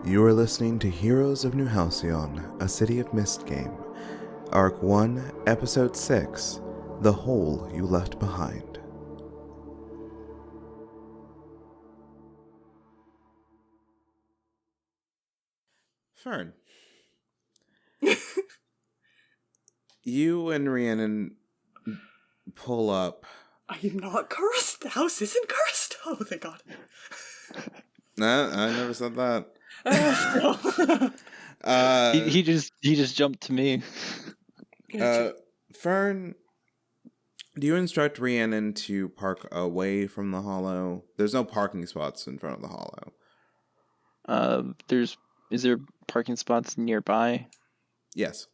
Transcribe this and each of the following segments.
You are listening to Heroes of New Halcyon, a City of Mist game. Arc 1, Episode 6, The Hole You Left Behind. Fern. You and Rhiannon pull up. I am not cursed. The house isn't cursed. Oh, thank God. Nah, I never said that. He just jumped to me. Fern, do you instruct Rhiannon to park away from the hollow? There's no parking spots in front of the hollow. Is there parking spots nearby? Yes.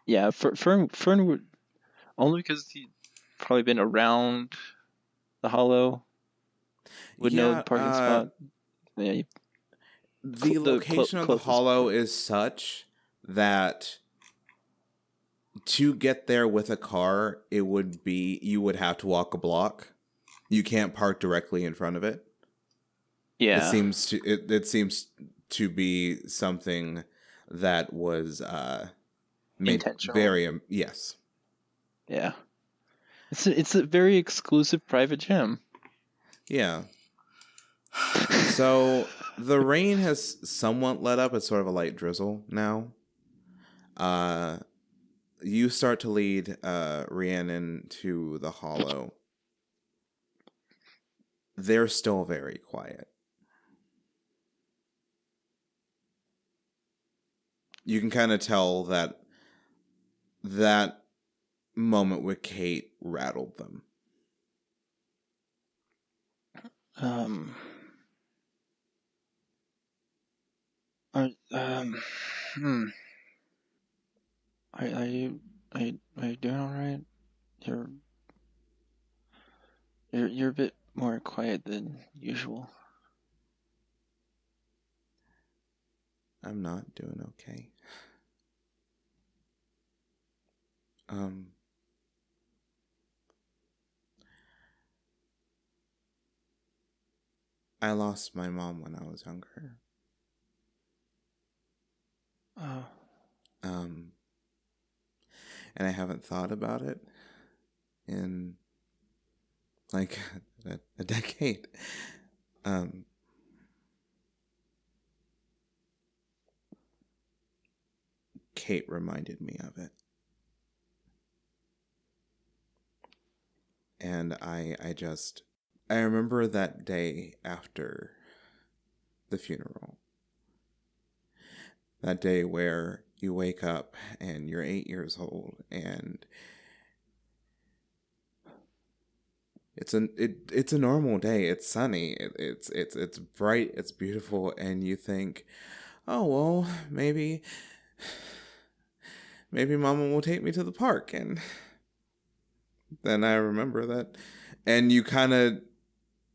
Yeah, Fern would, only because he's probably been around the hollow, would know the parking spot. Yeah. The location of the hollow is such that to get there with a car, you would have to walk a block. You can't park directly in front of it. Yeah. It seems to be something that was made intentional. very yes. Yeah. It's a very exclusive private gym. Yeah. So the rain has somewhat let up. It's sort of a light drizzle now. You start to lead Rhiannon to the hollow. They're still very quiet. You can kind of tell that moment with Kate rattled them. Are you doing all right? You're a bit more quiet than usual. I'm not doing okay. I lost my mom when I was younger. Oh. And I haven't thought about it in like a decade. Kate reminded me of it. And I remember that day after the funeral. That day where you wake up and you're 8 years old and it's a normal day. It's sunny. It's bright. It's beautiful. And you think, oh, well, maybe Mama will take me to the park. And then I remember that. And you kind of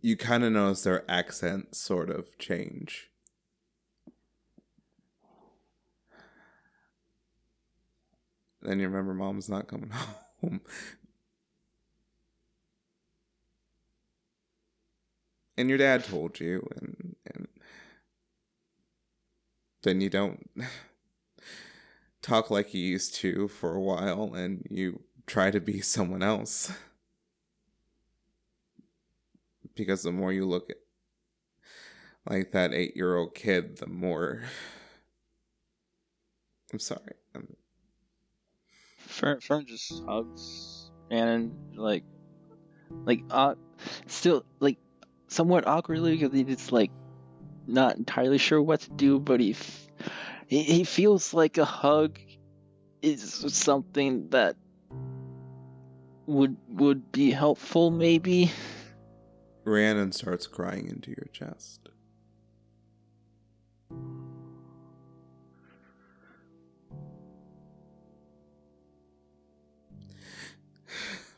notice their accents sort of change. Then you remember Mom's not coming home. And your dad told you, and then you don't talk like you used to for a while, and you try to be someone else. Because the more you look at like that 8-year-old kid, the more... I'm sorry. Fern just hugs and still like somewhat awkwardly because he's like not entirely sure what to do, but he feels like a hug is something that would be helpful, maybe. Rhiannon starts crying into your chest.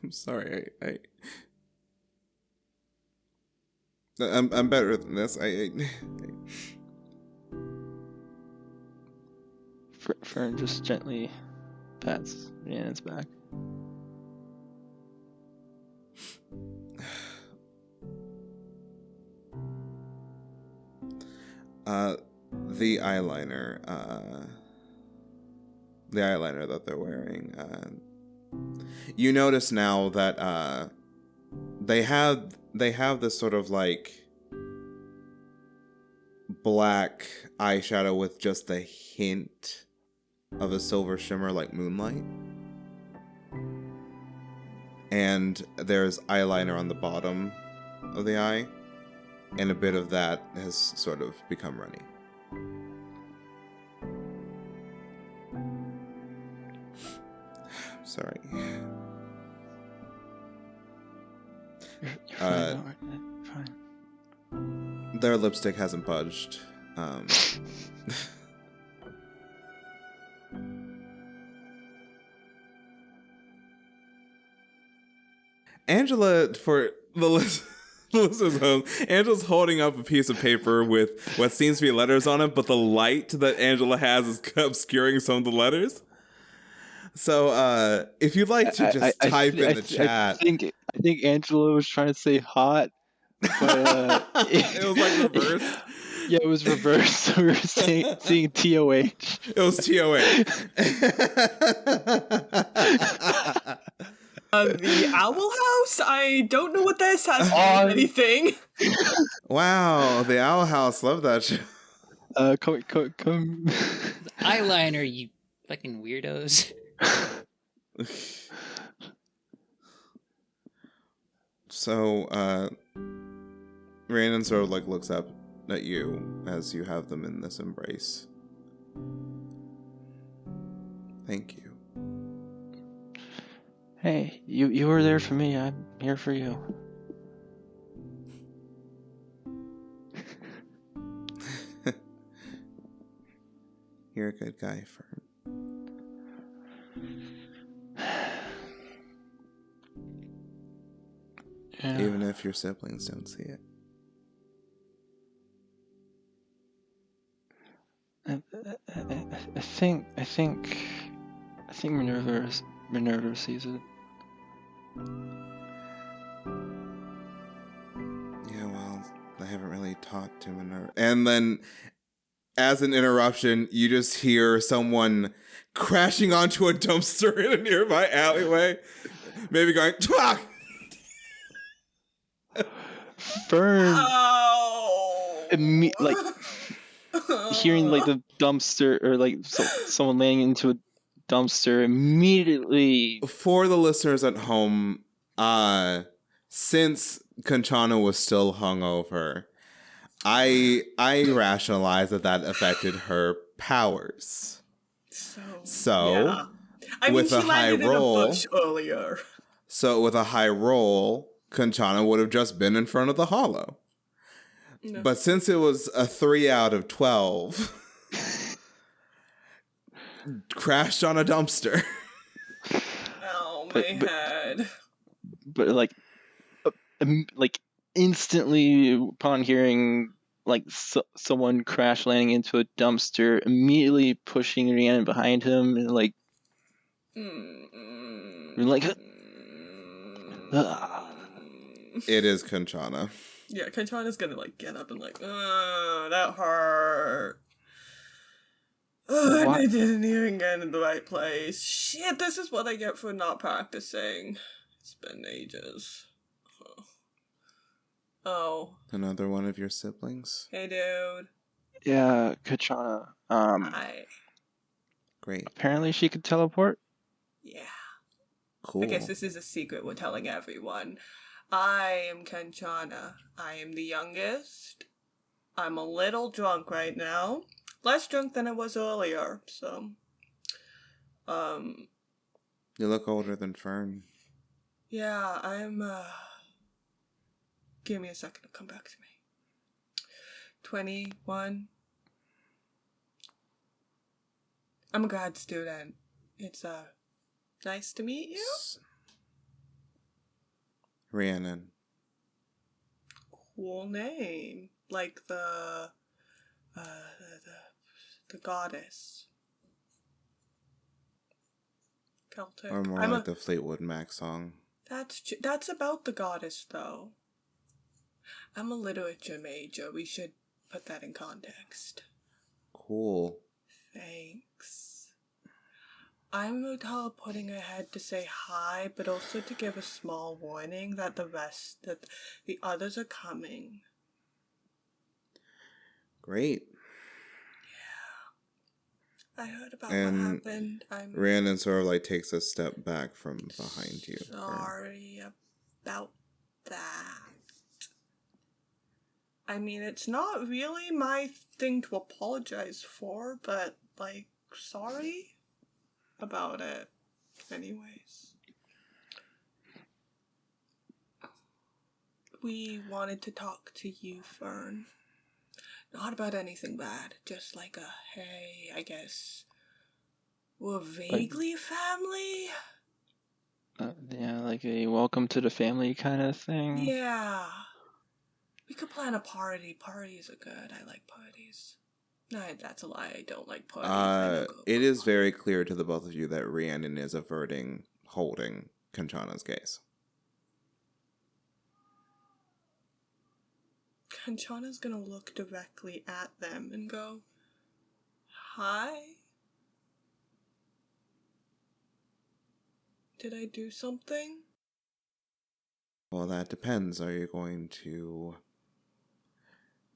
I'm sorry. I'm better than this. Fern just gently pats Rhiannon's back. the eyeliner, that they're wearing. You notice now that they have this sort of like black eyeshadow with just a hint of a silver shimmer like moonlight. And there's eyeliner on the bottom of the eye, and a bit of that has sort of become runny. Sorry. You're fine. Fine. Their lipstick hasn't budged. Angela, for the listeners home, Angela's holding up a piece of paper with what seems to be letters on it, but the light that Angela has is obscuring some of the letters. So, if you'd like to just type in the chat. I think Angela was trying to say hot, but it was like reversed. Yeah, it was reversed. We were seeing TOH. It was TOH. The Owl House? I don't know what this has to do with anything. Wow, the Owl House. Love that show. Come. Eyeliner, you fucking weirdos. So, Rhiannon sort of like looks up at you as you have them in this embrace. Thank you. Hey, you were there for me. I'm here for you. You're a good guy, Fern. Yeah. Even if your siblings don't see it. I think Minerva sees it. Yeah, well, I haven't really talked to Minerva. And then, as an interruption, you just hear someone crashing onto a dumpster in a nearby alleyway. Maybe going, "Twah!" Fern, Oh. like hearing like the dumpster or like someone laying into a dumpster immediately. For the listeners at home, since Conchana was still hungover, I rationalized that affected her powers. So yeah. I mean, with she a high landed roll, in a bush earlier. So with a high roll, Conchana would have just been in front of the hollow. No. But since it was a 3 out of 12, crashed on a dumpster. Oh, my head. But like instantly upon hearing like someone crash landing into a dumpster, immediately pushing Rhiannon behind him and like, It is Conchana. Yeah, Conchana's gonna like get up and like, that hurt. I didn't even get in the right place. Shit, this is what I get for not practicing. It's been ages. Oh. Another one of your siblings? Hey, dude. Yeah, Conchana. Hi. Great. Apparently she could teleport? Yeah. Cool. I guess this is a secret we're telling everyone. I am Conchana. I am the youngest. I'm a little drunk right now. Less drunk than I was earlier, so... You look older than Fern. Yeah, I'm, Give me a second to come back to me. 21. I'm a grad student. It's, nice to meet you. Rhiannon. Cool name. Like the goddess. Celtic. Or more like the Fleetwood Mac song. That's about the goddess, though. I'm a literature major. We should put that in context. cool. Thanks. I'm teleporting ahead to say hi, but also to give a small warning that the others are coming. Great. I heard about And what happened. I'm Rhiannon sort of like takes a step back from behind you. sorry about that. I mean, it's not really my thing to apologize for, but, like, sorry about it. Anyways. We wanted to talk to you, Fern. Not about anything bad, just like a, hey, I guess we're vaguely family? Yeah, like a welcome to the family kind of thing. Yeah. We could plan a party. Parties are good. I like parties. No, that's a lie. I don't like parties. It is very clear to the both of you that Rhiannon is holding Conchana's case. Conchana's gonna look directly at them and go, hi? Did I do something? Well, that depends. Are you going to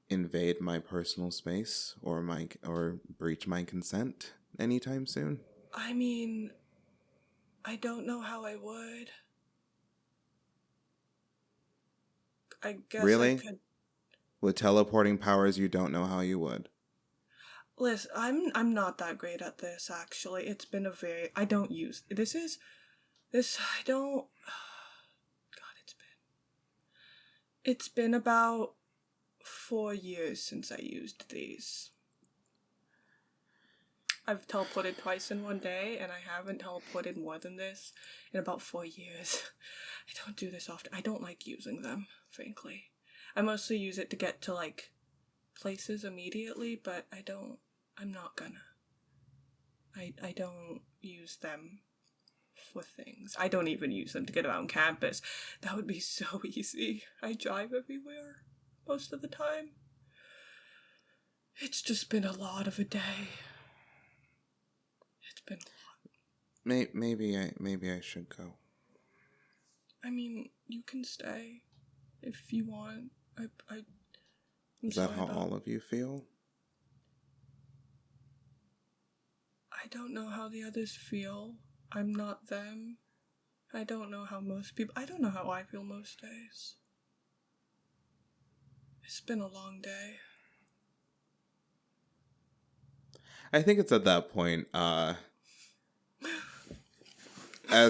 invade my personal space or breach my consent anytime soon? I mean, I don't know how I would. I guess Really? I could. With teleporting powers, you don't know how you would. Listen, I'm not that great at this, actually. It's been I don't use I don't. God, it's been about 4 years since I used these. I've teleported twice in one day, and I haven't teleported more than this in about 4 years. I don't do this often. I don't like using them, frankly. I mostly use it to get to, like, places immediately, but I'm not gonna. I don't use them for things. I don't even use them to get around campus. That would be so easy. I drive everywhere most of the time. It's just been a lot of a day. It's been a lot. Maybe I should go. I mean, you can stay if you want. I'm Is that sorry how about... all of you feel? I don't know how the others feel. I'm not them. I don't know how I don't know how I feel most days. It's been a long day. I think it's at that point, as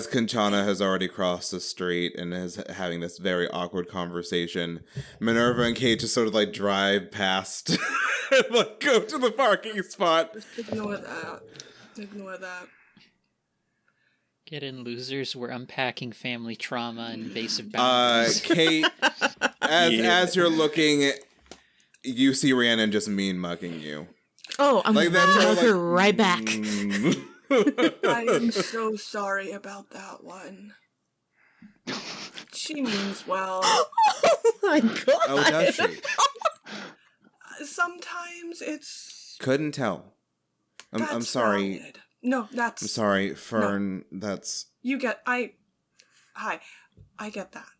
Conchana has already crossed the street and is having this very awkward conversation, Minerva and Kate just sort of like drive past and like go to the parking spot. Just ignore that. Ignore that. Get in, losers. We're unpacking family trauma and invasive boundaries. Kate, as you're looking, you see Rhiannon just mean mugging you. Oh, I'm Like gonna that's mug like, her right back. I am so sorry about that one. She means well. Oh my god. Oh, does she? Sometimes it's... Couldn't tell. I'm sorry. Valid. No, that's... I'm sorry, Fern. No. That's... You get... Hi. I get that.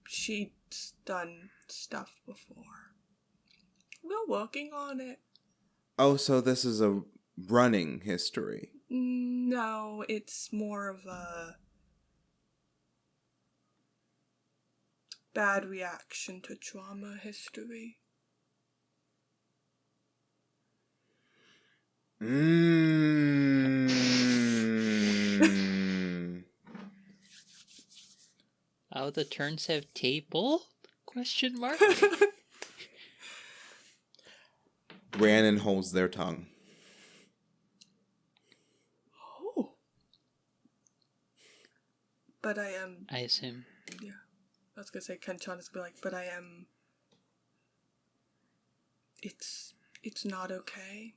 She's done stuff before. We're working on it. Oh, so this is a running history. No, it's more of a bad reaction to trauma history. Oh, the turns have table? Question mark? Rhiannon holds their tongue. Oh. But I am... I assume. Yeah. I was gonna say, Kanchana's gonna be like, but I am... It's not okay.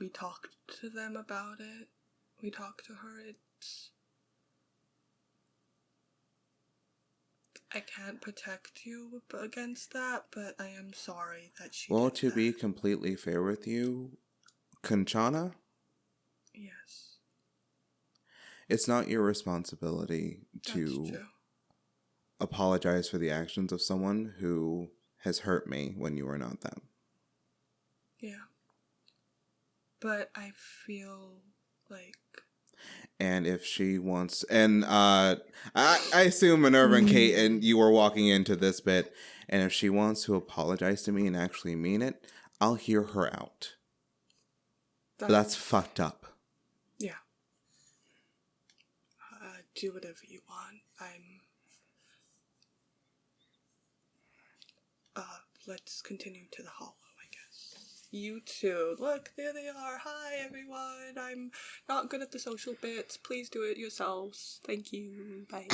We talked to them about it. We talked to her. I can't protect you against that, but I am sorry that she Well, did to that. be completely fair with you, Conchana, Yes. it's not your responsibility That's to true. apologize for the actions of someone who has hurt me when you were not them. Yeah. But I feel like... And if she wants, and I assume Minerva and Kate and you were walking into this bit, and if she wants to apologize to me and actually mean it, I'll hear her out. But that's fucked up. Yeah. Do whatever you want. Let's continue to the hollow, I guess. You two. Look, there they are. Hi, everyone. I'm not good at the social bits. Please do it yourselves. Thank you. Bye.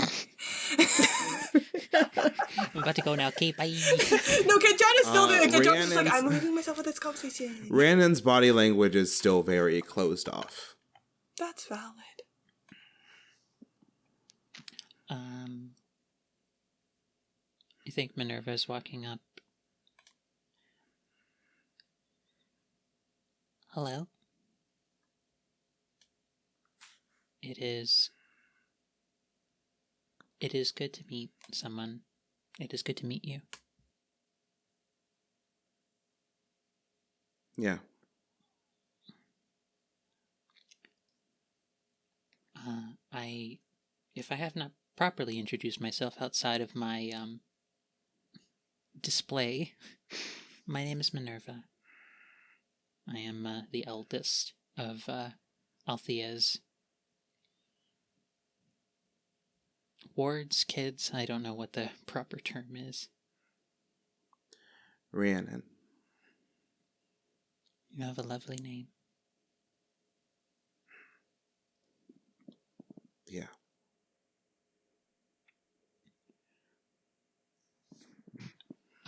I'm about to go now. Okay, bye. No, Kenjana's still there. Kenjana's just like, Rhiannon's- I'm leaving myself with this conversation. Rhiannon's body language is still very closed off. That's valid. You think Minerva's walking up? Hello? It is good to meet someone. It is good to meet you. Yeah. If I have not properly introduced myself outside of my, display, my name is Minerva. I am, the eldest of, Althea's wards, kids. I don't know what the proper term is. Rhiannon. You have a lovely name. Yeah.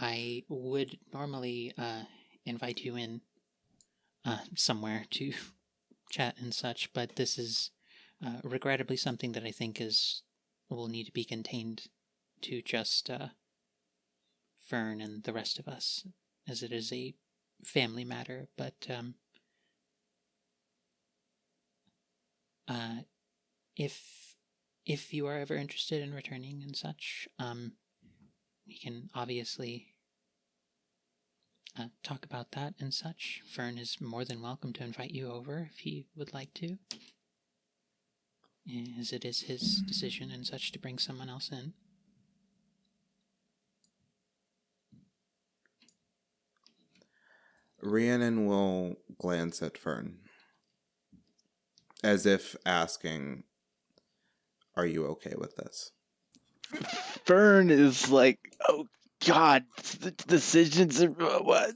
I would normally invite you in somewhere to chat and such, but this is regrettably something that I think will need to be contained to just Fern and the rest of us, as it is a family matter. But if you are ever interested in returning and such, we can obviously talk about that and such. Fern is more than welcome to invite you over if he would like to, as it is his decision and such to bring someone else in. Rhiannon will glance at Fern, as if asking, are you okay with this? Fern is like, oh god, the decisions are what?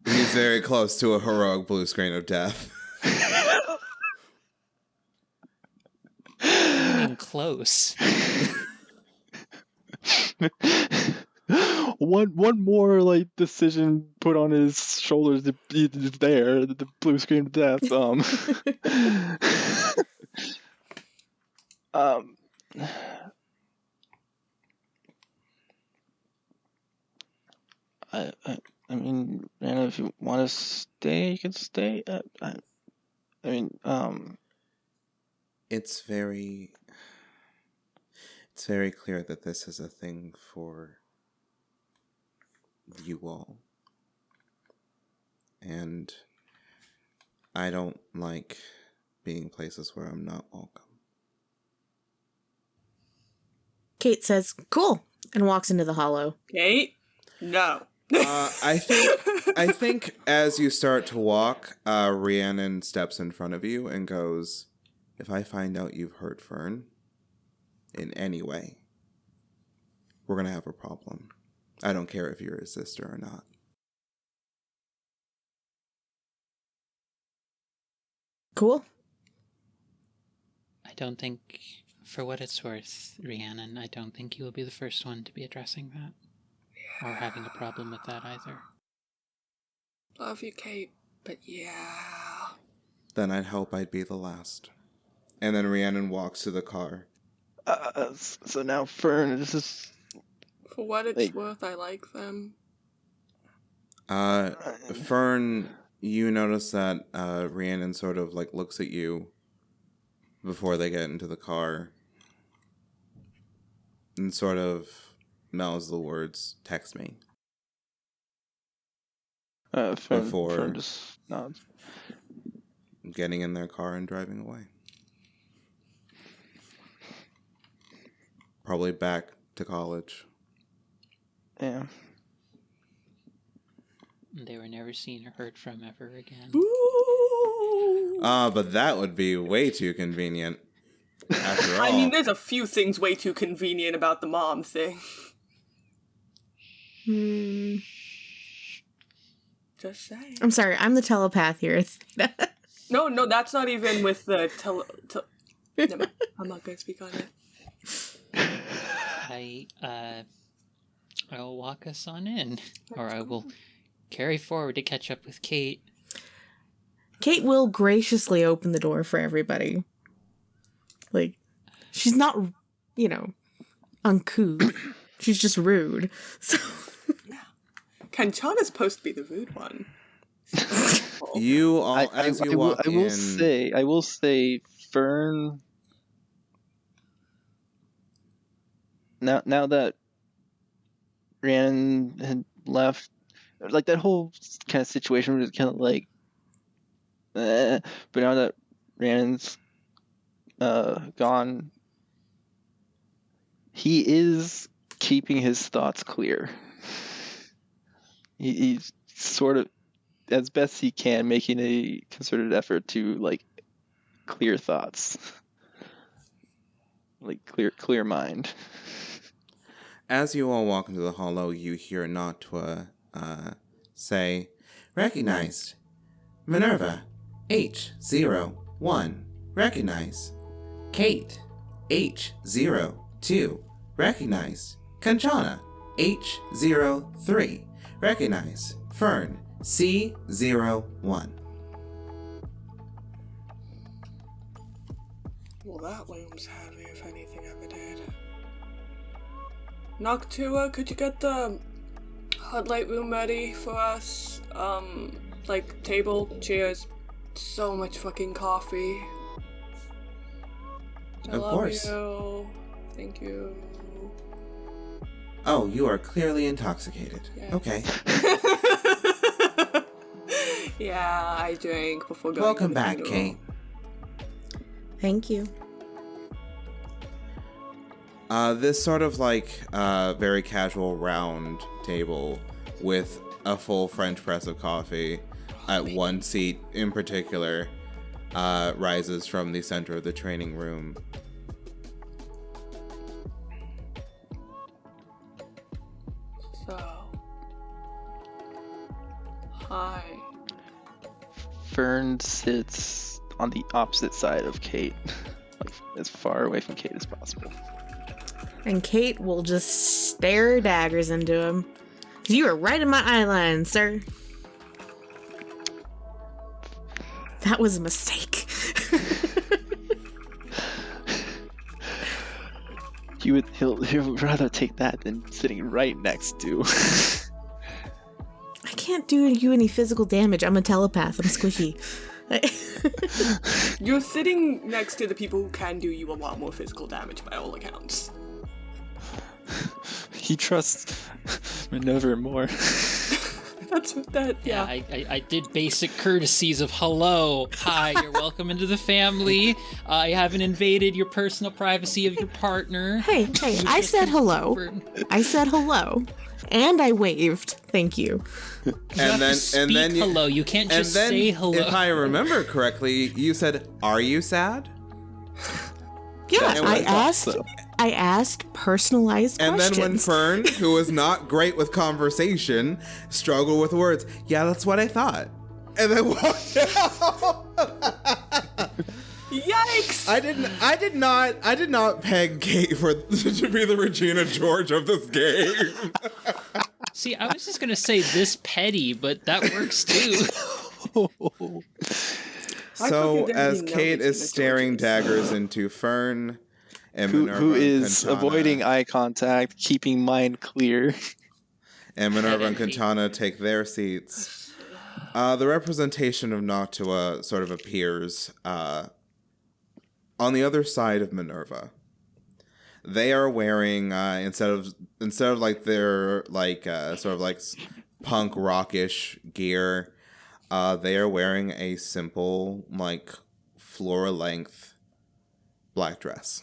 He's very close to a heroic blue screen of death. What do you mean close? one more like decision put on his shoulders is there, the blue screen of death. I mean, Anna, if you want to stay, you can stay. I mean, It's very clear that this is a thing for you all. And I don't like being places where I'm not welcome. Kate says, cool, and walks into the hollow. Kate? No. I think as you start to walk, Rhiannon steps in front of you and goes, if I find out you've hurt Fern in any way, we're going to have a problem. I don't care if you're his sister or not. Cool. I don't think, for what it's worth, Rhiannon, I don't think you will be the first one to be addressing that. Or having a problem with that either. Love you, Kate, but yeah. Then I'd hope I'd be the last. And then Rhiannon walks to the car So now Fern, this is For what it's worth, I like them. Fern, you notice that Rhiannon sort of like looks at you before they get into the car and sort of mouths the words, "Text me." Fern just nods. Getting in their car and driving away. Probably back to college. Yeah. They were never seen or heard from ever again. But that would be way too convenient. After all. I mean, there's a few things way too convenient about the mom thing. Just saying. I'm sorry, I'm the telepath here. No, that's not even with the Never mind. I'm not gonna speak on it. I'll walk us on in, or I will carry forward to catch up with Kate. Kate will graciously open the door for everybody. Like, she's not, uncouth. She's just rude. So. Yeah. Kanchana's supposed to be the rude one. You all, as you walk in... I will say, Fern... Now that Rhiannon had left, like, that whole kind of situation was kind of like... but now that Rhiannon's gone, he is keeping his thoughts clear. He's sort of, as best he can, making a concerted effort to, like, clear thoughts. Like, clear mind. As you all walk into the hollow, you hear Notwa say, "Recognized. Minerva, H01. Recognize. Kate, H02. Recognize. Kanchana, H03. Recognize. Fern, C01. Well, that looms heavy if anything ever did. Noctua, could you get the hot light room ready for us? Like table, chairs, so much fucking coffee. Of course. You. Thank you. Oh, you are clearly intoxicated. Yeah. Okay. Yeah, I drank before going. Welcome to the back, funeral. Kate. Thank you. This sort of like very casual round table with a full French press of coffee at one seat in particular rises from the center of the training room. So, hi. Fern sits on the opposite side of Kate, like as far away from Kate as possible. And Kate will just stare daggers into him. You were right in my eye line, sir. That was a mistake. He'll rather take that than sitting right next to. I can't do you any physical damage. I'm a telepath. I'm squishy. You're sitting next to the people who can do you a lot more physical damage by all accounts. He trusts Minerva more. That's what that, yeah. I did basic courtesies of hello, hi, you're welcome into the family. I haven't invaded your personal privacy of your partner. Hey, I said hello. I said hello. And I waved. Thank you. And then hello. You can't just say hello. If I remember correctly, you said, "Are you sad?" Yeah, I asked personalized and questions. And then when Fern, who was not great with conversation, struggled with words, "Yeah, that's what I thought," and then walked out. Yikes! I did not peg Kate to be the Regina George of this game. See, I was just gonna say this petty, but that works too. So as Kate is staring daggers into Fern And who and is avoiding eye contact, keeping mind clear. And Minerva and Kanchana take their seats. The representation of Noctua sort of appears on the other side of Minerva. They are wearing instead of like their like sort of like punk rockish gear, they are wearing a simple like floor length black dress.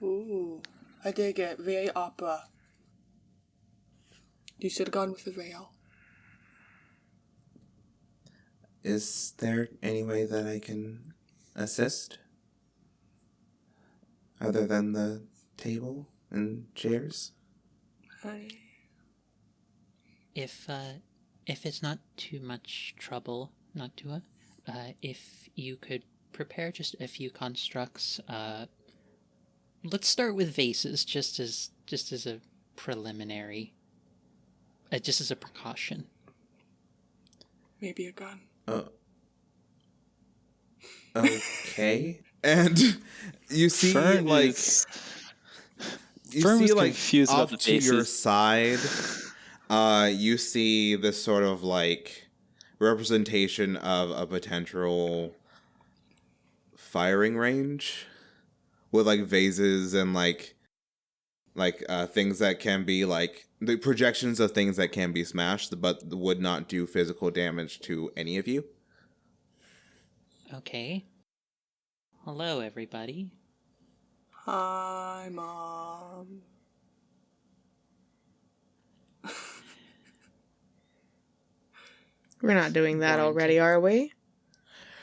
Ooh, I dig it. Very opera. You should have gone with the veil. Is there any way that I can assist? Other than the table and chairs? If it's not too much trouble, Noctua, if you could prepare just a few constructs. Let's start with vases, just as a preliminary, just as a precaution. Maybe a gun. Okay. And you see, Fern like, is... you Fern see, was like, confused off about the to your bases. side, you see this sort of, like, representation of a potential firing range with, like, vases and, like things that can be, like, the projections of things that can be smashed, but would not do physical damage to any of you. Okay. Hello, everybody. Hi, Mom. We're not doing that already, are we?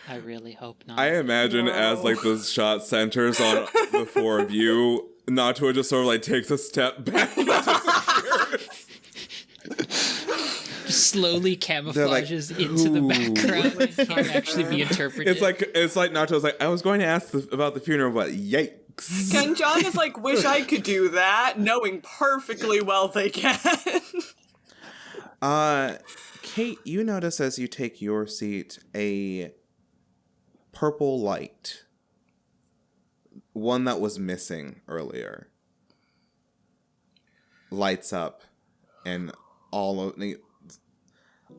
I really hope not. I imagine No. as like the shot centers on the four of you, Natua just sort of like takes a step back and disappears. Just slowly camouflages into the background and can't actually be interpreted. It's like Natua's like, I was going to ask about the funeral, but yikes. Kenjon is like, wish I could do that, knowing perfectly well they can. Kate, you notice as you take your seat a purple light. One that was missing earlier. Lights up, and all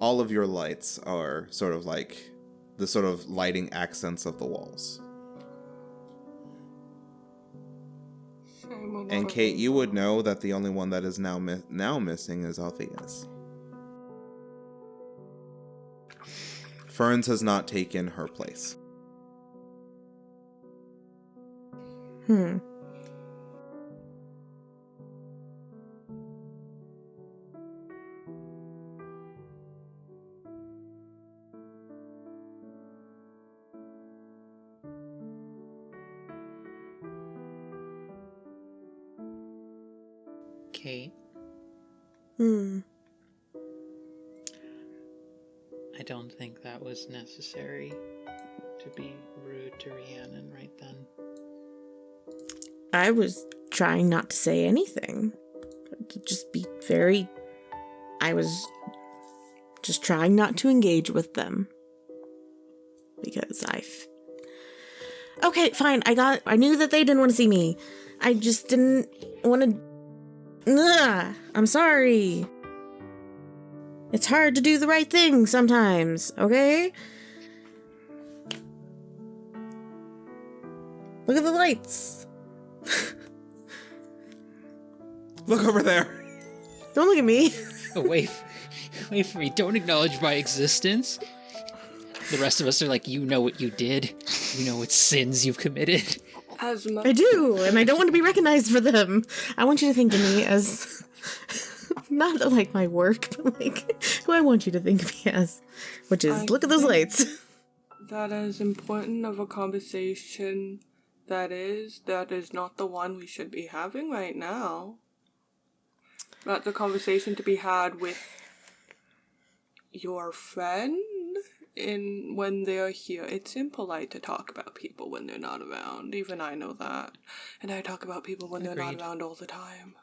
of your lights are sort of like the sort of lighting accents of the walls. And Kate, you would know that the only one that is now missing is Althea's. Ferns has not taken her place. Kate. I don't think that was necessary to be rude to Rhiannon right then. I was trying not to say anything. Just be very... I was just trying not to engage with them. Because Okay, fine, I knew that they didn't want to see me. I just didn't want to... I'm sorry. It's hard to do the right thing sometimes, okay? Look at the lights. Look over there. Don't look at me. Oh, wait for me. Don't acknowledge my existence. The rest of us are like, you know what you did. You know what sins you've committed. I do, and I don't want to be recognized for them. I want you to think of me as... not like my work, but like who I want you to think of me as. Which is, look at those lights. That is important of a conversation that is not the one we should be having right now. Not the conversation to be had with your friend when they're here. It's impolite to talk about people when they're not around. Even I know that. And I talk about people when they're not around all the time.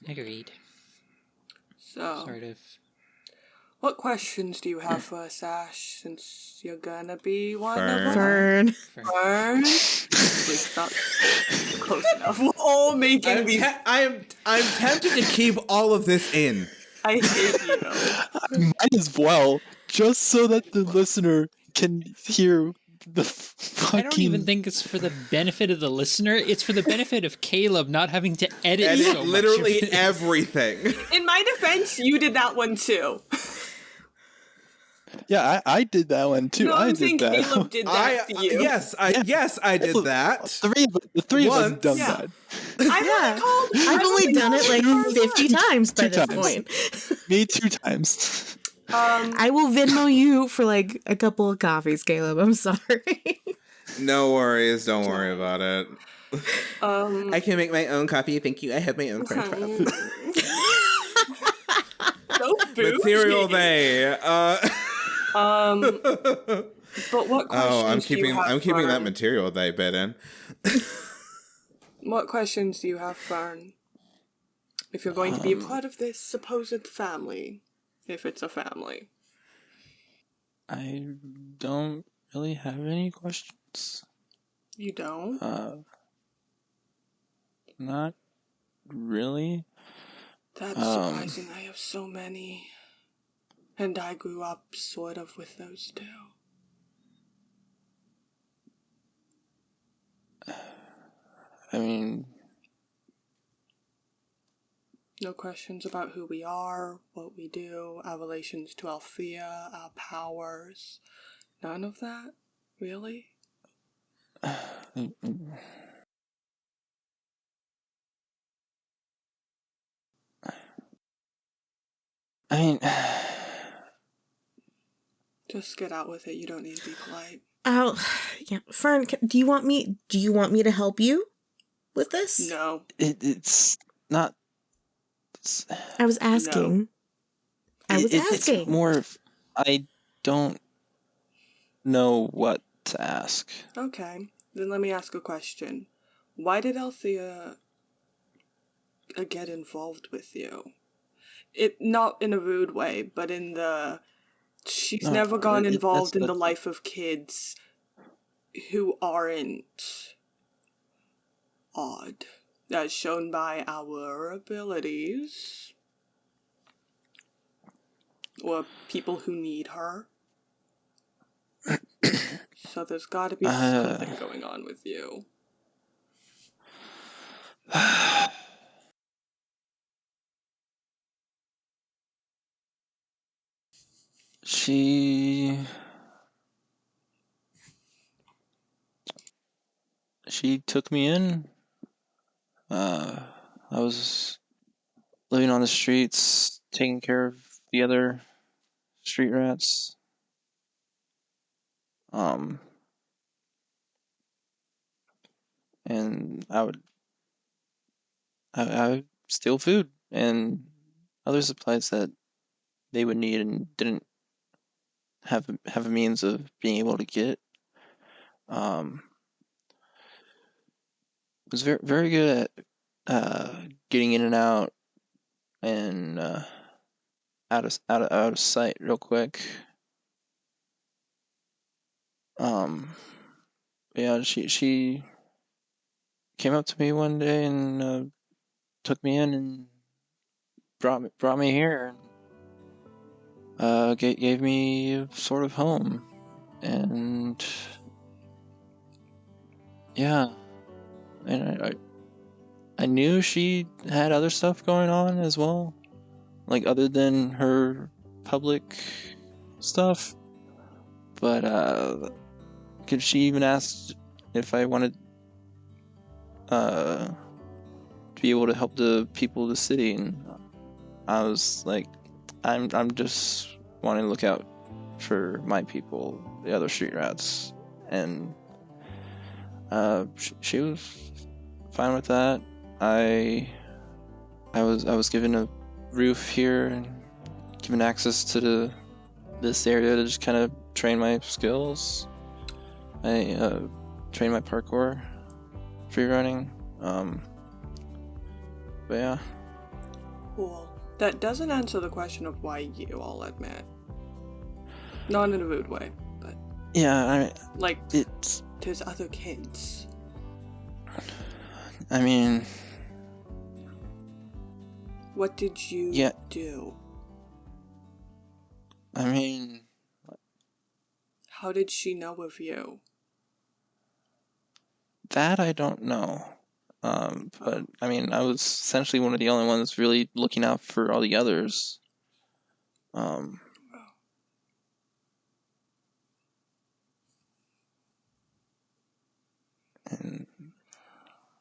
Agreed. So, sort of. What questions do you have for us, Ash, since you're gonna be one of them? Fern. Fern? Please, not close enough. We're all making these... I'm tempted to keep all of this in. I hate you. Might as well, just so that the listener can hear the fucking... I don't even think it's for the benefit of the listener. It's for the benefit of Caleb not having to edit so literally much of it. everything. In my defense, you did that one too. Yeah, I did that one too. No, I I'm did saying that. Caleb did that to you. Yes, I did that. The three of us Once. have done Yeah. that. I've only done it like 50 times by Two this times. point. Me 2 times. I will Venmo you for like a couple of coffees, Caleb. I'm sorry. No worries, don't worry about it. Um, I can make my own coffee. Thank you. I have my own French press. so bougie. Material they. But what questions I'm do you have, keeping that Fern? material they bit in. What questions do you have, Fern? If you're going to be a part of this supposed family, if it's a family. I don't really have any questions. You don't? Not really. That's surprising. I have so many. And I grew up sort of with those too. I mean, No questions about who we are, what we do, our relations to Althea, our powers. None of that? Really? I mean, Just get out with it. You don't need to be polite. Oh, yeah. Fern, do you want me to help you with this? No. it's not. I was asking. It's more of, I don't know what to ask. Okay. Then let me ask a question. Why did Althea get involved with you? It not in a rude way, but in the she's never gone involved in the life of kids who aren't odd, as shown by our abilities, or people who need her. So there's got to be something going on with you. She took me in. I was living on the streets, taking care of the other street rats. And I would steal food and other supplies that they would need and didn't have a means of being able to get. Was very very good at getting in and out and out of sight real quick. Yeah, she came up to me one day and took me in and brought me here and gave me a sort of home. And yeah, and I knew she had other stuff going on as well, like other than her public stuff. But cause she even asked if I wanted to be able to help the people of the city, and I was like, I'm just wanting to look out for my people, the other street rats, and she was fine with that. I was given a roof here and given access to this area to just kind of train my skills. I train my parkour, free running. But yeah. Cool. That doesn't answer the question of why you, I'll admit. Not in a rude way, but... Yeah, like, it's... there's other kids. I mean... What did you do? I mean... How did she know of you? That I don't know. But, I mean, I was essentially one of the only ones really looking out for all the others. And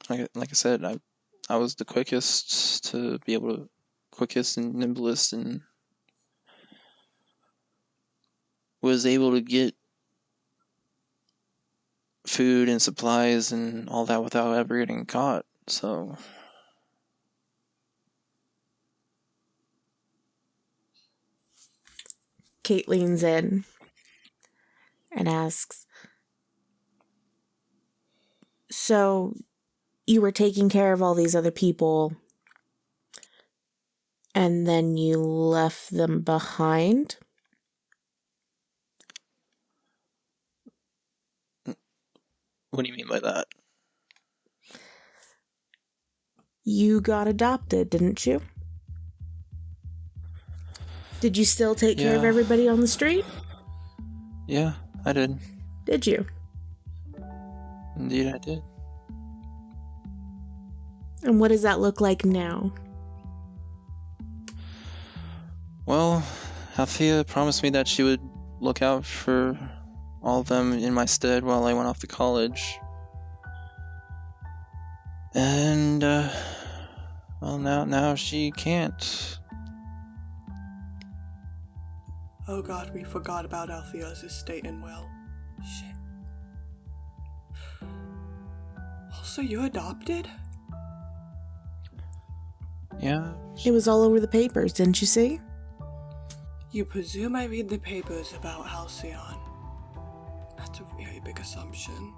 like I said, I was the quickest to be able to... quickest and nimblest, and was able to get food and supplies and all that without ever getting caught, so... Kate leans in and asks, so you were taking care of all these other people and then you left them behind? What do you mean by that? You got adopted, didn't you? Did you still take care of everybody on the street? Yeah, I did. Did you? Indeed, I did. And what does that look like now? Well, Althea promised me that she would look out for all of them in my stead while I went off to college. And, well, now she can't. Oh god, we forgot about Althea's estate and will. Shit. Also, you adopted? Yeah. It was all over the papers, didn't you see? You presume I read the papers about Halcyon. That's a very big assumption.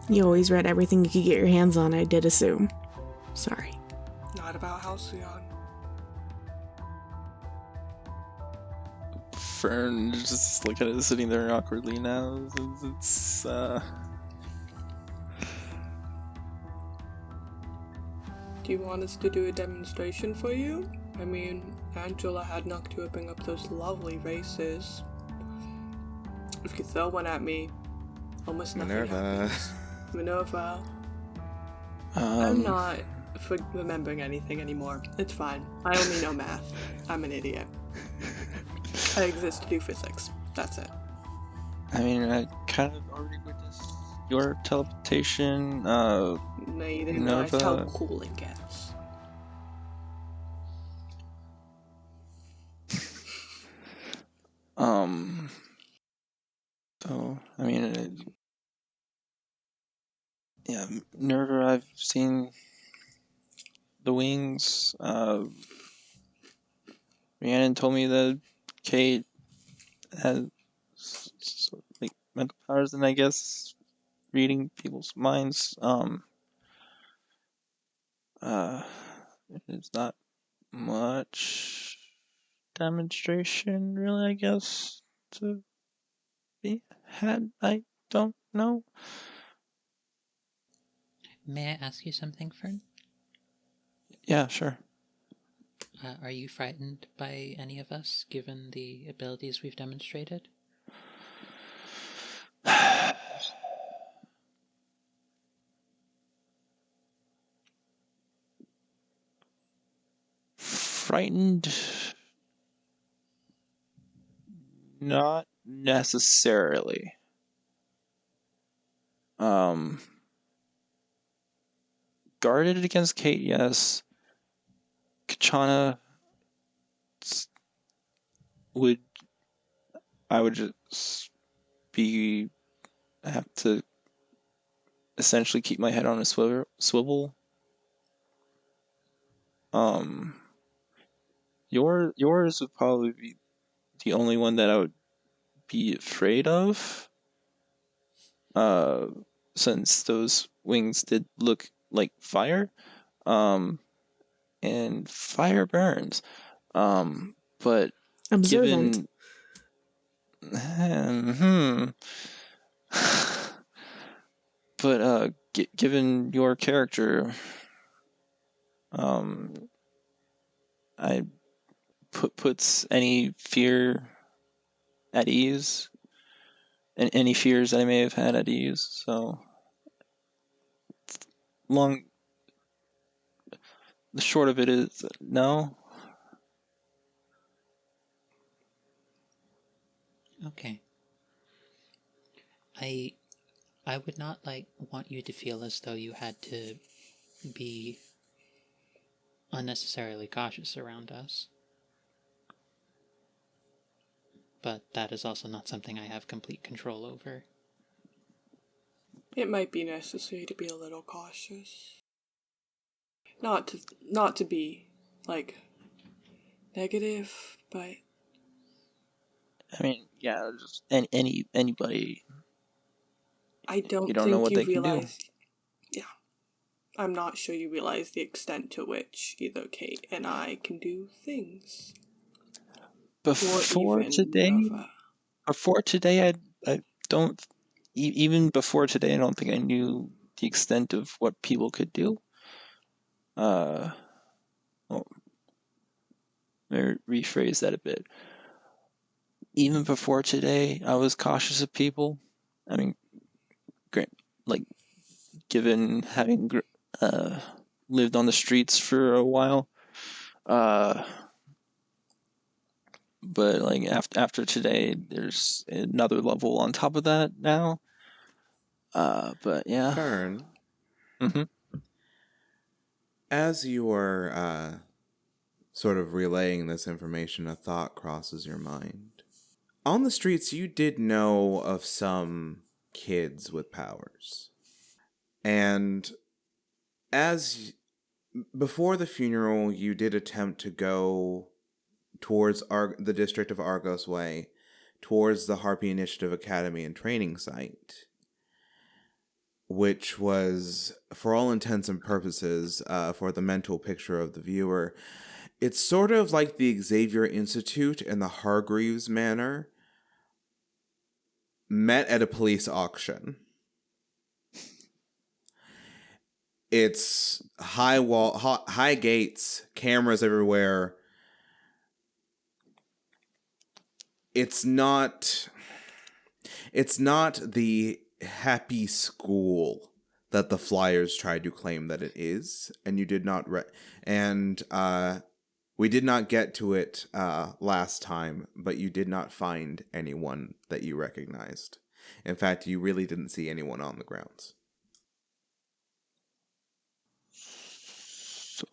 You always read everything you could get your hands on, I did assume. Sorry. Not about Halcyon. Fern just like kind of sitting there awkwardly now. It's Do you want us to do a demonstration for you? I mean, Angela had Noctua bring up those lovely vases. If you throw one at me, almost nothing happens. Minerva. I'm not remembering anything anymore. It's fine. I only know math. I'm an idiot. I exist to do physics. That's it. I mean, I kind of already witnessed your teleportation. No, you didn't realize how Minerva. cool it gets. So, I mean, yeah, Nerva, I've seen the wings. Rhiannon told me that Kate has like mental powers, and I guess reading people's minds. It's not much demonstration, really, I guess, to be had. I don't know. May I ask you something, Fern? Yeah, sure. Are you frightened by any of us, given the abilities we've demonstrated? Frightened? Not necessarily. Guarded against Kate, yes. Kachana would... I would just have to essentially keep my head on a swivel. Yours would probably be the only one that I would be afraid of. Since those wings did look like fire. and fire burns. But Observant. But given your character, I puts any fear at ease, and any fears I may have had at ease. So the short of it is no. Okay. I would not want you to feel as though you had to be unnecessarily cautious around us. But that is also not something I have complete control over. It might be necessary to be a little cautious. Not to be, negative, but... I mean, yeah, just anybody. I don't know think what you they can do. realize... Yeah. I'm not sure you realize the extent to which either Kate and I can do things. Before today, I don't... Even before today, I don't think I knew the extent of what people could do. Well, let me rephrase that a bit. Even before today, I was cautious of people. I mean, given having lived on the streets for a while, but after today, there's another level on top of that now. But yeah. Fern. Mm-hmm. As you are sort of relaying this information, a thought crosses your mind. On the streets, you did know of some kids with powers. And before the funeral, you did attempt to go towards the district of Argos Way, towards the Harpy Initiative Academy and training site, which was, for all intents and purposes, for the mental picture of the viewer, it's sort of like the Xavier Institute and the Hargreaves Manor met at a police auction. It's high gates, cameras everywhere. It's not the happy school that the flyers tried to claim that it is, and you did not we did not get to it last time, but you did not find anyone that you recognized. In fact, you really didn't see anyone on the grounds. So,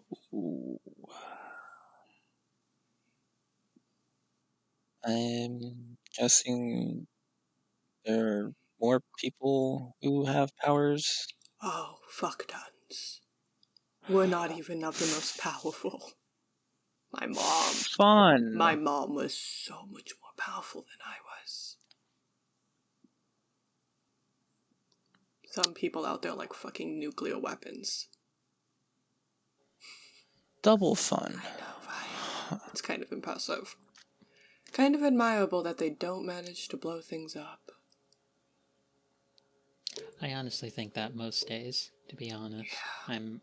I'm guessing there are more people who have powers. Oh, fuck tons. We're not even of the most powerful. My mom was so much more powerful than I was. Some people out there like fucking nuclear weapons. Double fun. I know, right? It's kind of impressive. Kind of admirable that they don't manage to blow things up. I honestly think that most days, to be honest. Yeah.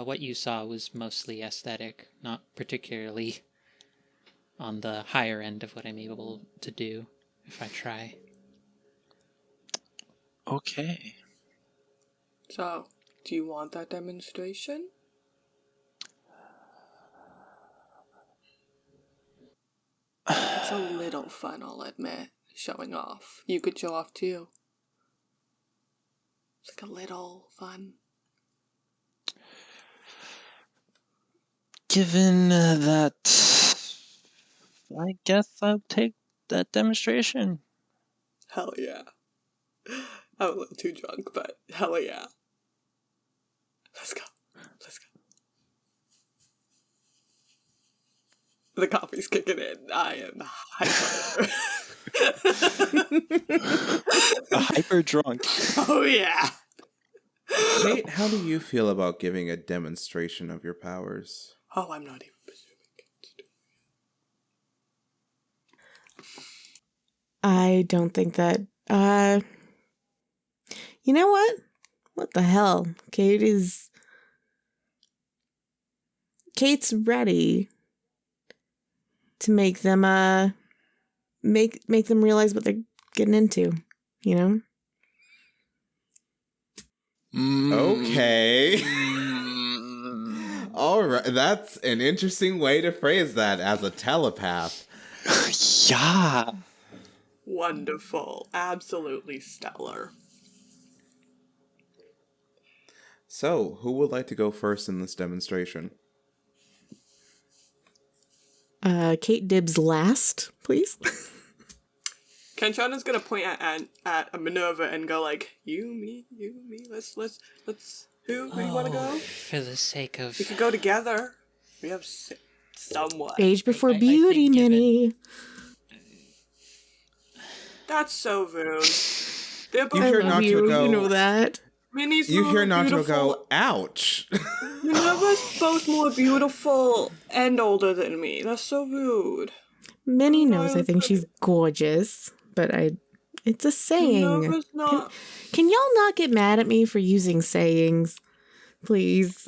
What you saw was mostly aesthetic, not particularly on the higher end of what I'm able to do if I try. Okay. So, do you want that demonstration? It's a little fun, I'll admit, showing off. You could show off too. It's like a little fun. Given that, I guess I'll take that demonstration. Hell yeah. I'm a little too drunk, but hell yeah. Let's go. The coffee's kicking in. I am hyper. Hyper drunk. Oh yeah. Kate, how do you feel about giving a demonstration of your powers? Oh, I'm not even presuming. I don't think that, you know what? What the hell? Kate's ready to make them, make them realize what they're getting into, you know? Okay. All right. That's an interesting way to phrase that as a telepath. Yeah. Wonderful. Absolutely stellar. So, who would like to go first in this demonstration? Kate dibs last, please. Kanchana's gonna point at a Minerva and go like, you, me, let's, who do you wanna go? For the sake of... We could go together. We have someone. Age before I beauty, think given- Minnie. That's so rude. They're both You hear love Nacho you, go. you know that. Minnie's You more hear Nacho beautiful. go, ouch. Minerva's both more beautiful and older than me. That's so rude. Minnie Oh, knows I think she's gorgeous, but it's a saying. Minerva's not. Can y'all not get mad at me for using sayings? Please.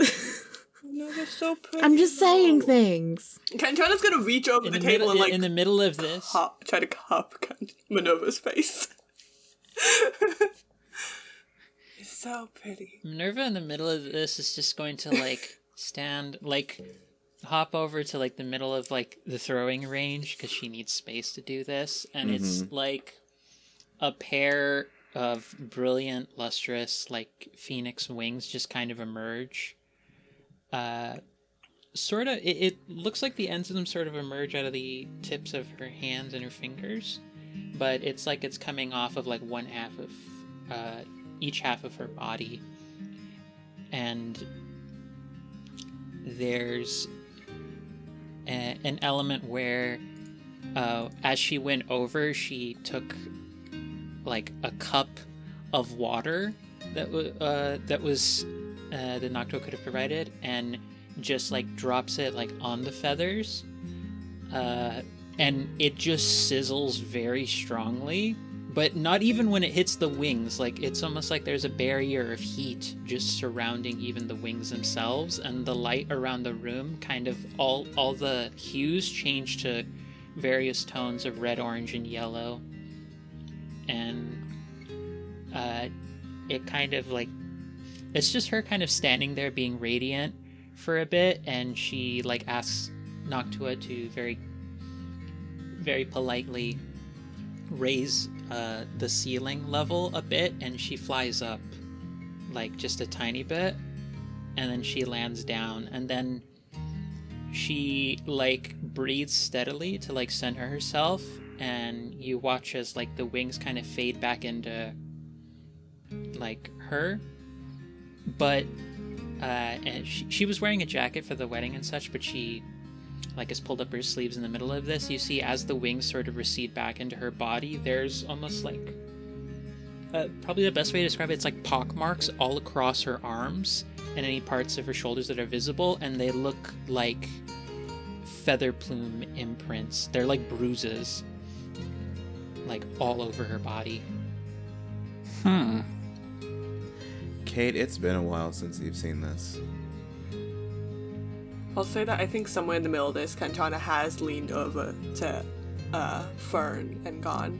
Minerva's so pretty. I'm just saying things. Kanchana's gonna reach over the table and like in the middle of this... try to cup Minerva's face. It's so pretty. Minerva in the middle of this is just going to like stand, like hop over to like the middle of like the throwing range because she needs space to do this, and it's like a pair of brilliant, lustrous, like phoenix wings just kind of emerge. Sort of, it looks like the ends of them sort of emerge out of the tips of her hands and her fingers, but it's like it's coming off of like one half of each half of her body, and there's an element where as she went over, she took like a cup of water that was that Nocto could have provided, and just like drops it like on the feathers, and it just sizzles very strongly, but not even when it hits the wings. Like it's almost like there's a barrier of heat just surrounding even the wings themselves, and the light around the room kind of all the hues change to various tones of red, orange, and yellow, and it kind of like, it's just her kind of standing there being radiant for a bit, and she like asks Noctua to very, very politely raise the ceiling level a bit, and she flies up like just a tiny bit, and then she lands down, and then she like breathes steadily to like center herself, and you watch as like the wings kind of fade back into like her, but and she was wearing a jacket for the wedding and such, but she like has pulled up her sleeves in the middle of this. You see as the wings sort of recede back into her body, there's almost like probably the best way to describe it, it's like pock marks all across her arms and any parts of her shoulders that are visible, and they look like feather plume imprints. They're like bruises like all over her body. Kate, it's been a while since you've seen this. I'll say that I think somewhere in the middle of this, Kanchana has leaned over to Fern and gone,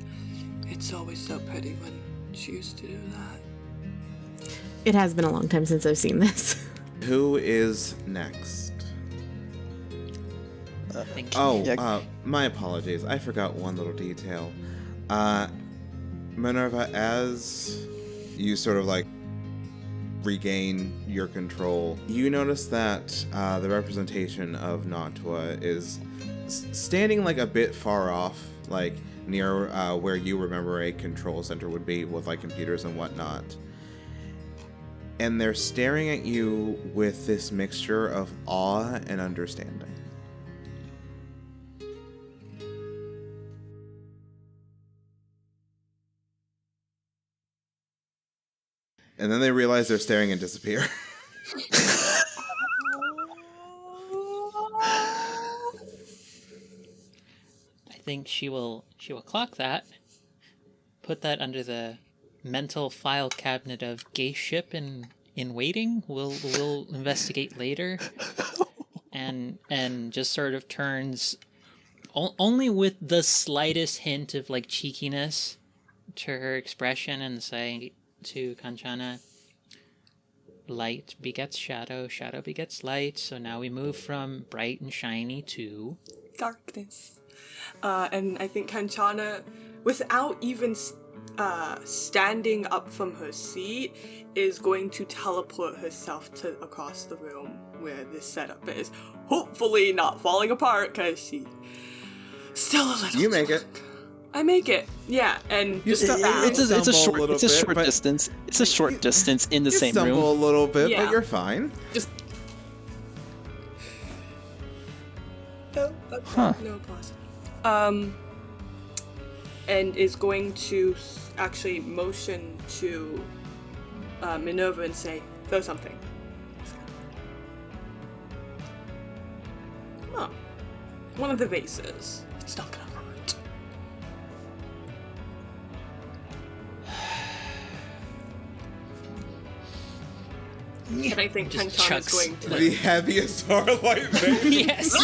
it's always so pretty when she used to do that. It has been a long time since I've seen this. Who is next? Thank Oh, my apologies. I forgot one little detail. Minerva, as you sort of like regain your control, you notice that the representation of Noctua is standing like a bit far off, like near where you remember a control center would be with like computers and whatnot. And they're staring at you with this mixture of awe and understanding. And then they realize they're staring and disappear. I think she will clock that, put that under the mental file cabinet of gay ship in waiting. We'll investigate later, and just sort of turns only with the slightest hint of like cheekiness to her expression and say to Kanchana, light begets shadow, shadow begets light. So now we move from bright and shiny to darkness. And I think Kanchana, without even standing up from her seat, is going to teleport herself to across the room where this setup is. Hopefully not falling apart, because she's still a little You make drunk. it. I make it, yeah, and You just it's a short distance. It's a short distance in the same room. You stumble a little bit, Yeah. but you're fine. just no applause. And is going to actually motion to Minerva and say, throw something. Huh. One of the vases. It's not gonna hurt. And I think Just Kanchana is chucks, going to... The heaviest Starlight vase. yes.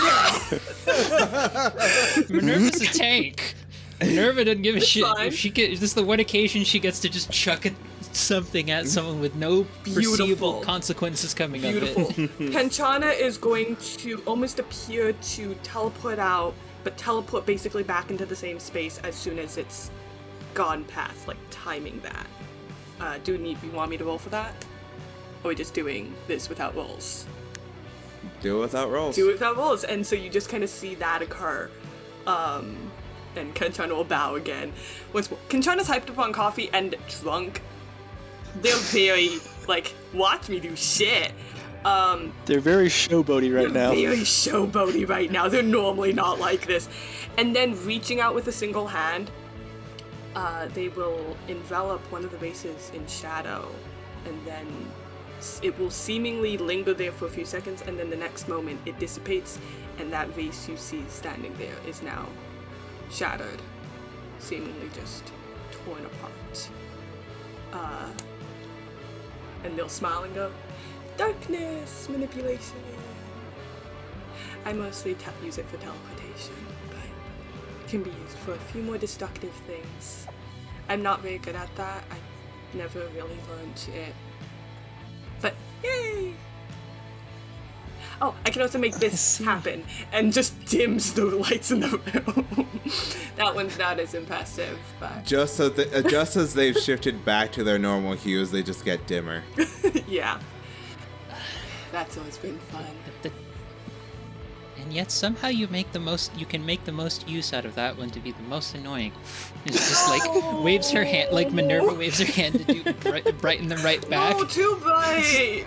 Minerva's a tank. Minerva doesn't give a shit. fine. If she this is the one occasion she gets to just chuck something at someone with no Beautiful. foreseeable consequences coming Beautiful. of it. Kanchana is going to almost appear to teleport out, but teleport basically back into the same space as soon as it's gone past, like timing that. Do you want me to roll for that? Or are we just doing this without rolls? Do it without rolls. Do it without rolls, and so you just kind of see that occur. And Kanchana will bow again. Once more. Kanchana's hyped up on coffee and drunk. They're very, like, watch me do shit. They're very showboaty right now. Very showboaty right now. They're normally not like this. And then reaching out with a single hand, they will envelop one of the vases in shadow, and then it will seemingly linger there for a few seconds, and then the next moment it dissipates, and that vase you see standing there is now shattered, seemingly just torn apart. And they'll smile and go, darkness, manipulation. I mostly use it for teleportation, but it can be used for a few more destructive things. I'm not very good at that. I never really learned it. But yay! Oh, I can also make this happen, and just dims the lights in the room. That one's not as impressive, but Just as they've shifted back to their normal hues, they just get dimmer. yeah. That's always been fun. And yet somehow you can make the most use out of that one to be the most annoying. It's just like waves her hand, like Minerva waves her hand to do brighten them right back. Oh, too bright!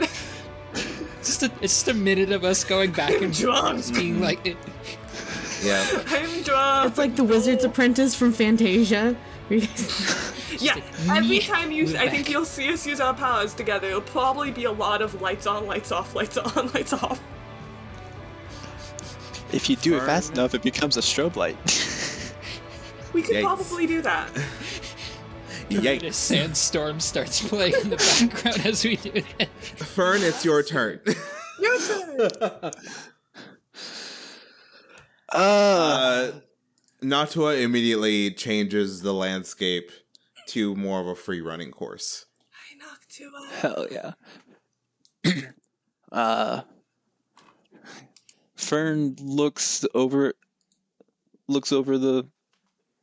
It's just a minute of us going back and drunk. just being like, Yeah. I'm drunk. It's like the Wizard's Apprentice from Fantasia. Yeah, like, every "Nyeh, time move I think back." you'll see us use our powers together. It'll probably be a lot of lights on, lights off, lights on, lights off. If you do it fast Burn. enough, it becomes a strobe light. We could Yikes. probably do that. a Yikes. sandstorm starts playing in the background as we do it. Fern, it's your turn. Your turn. Natua immediately changes the landscape to more of a free running course. I knocked you out. Hell yeah. Fern looks over the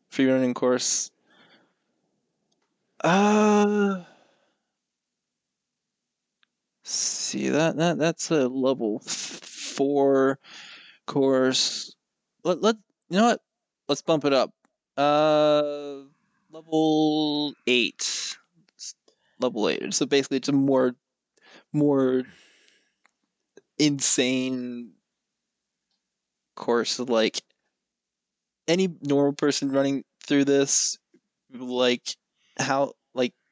free running course. See that's a level 4 course. Let you know what? Let's bump it up. Level 8. Level 8. So basically, it's a more insane course. Like any normal person running through this, like how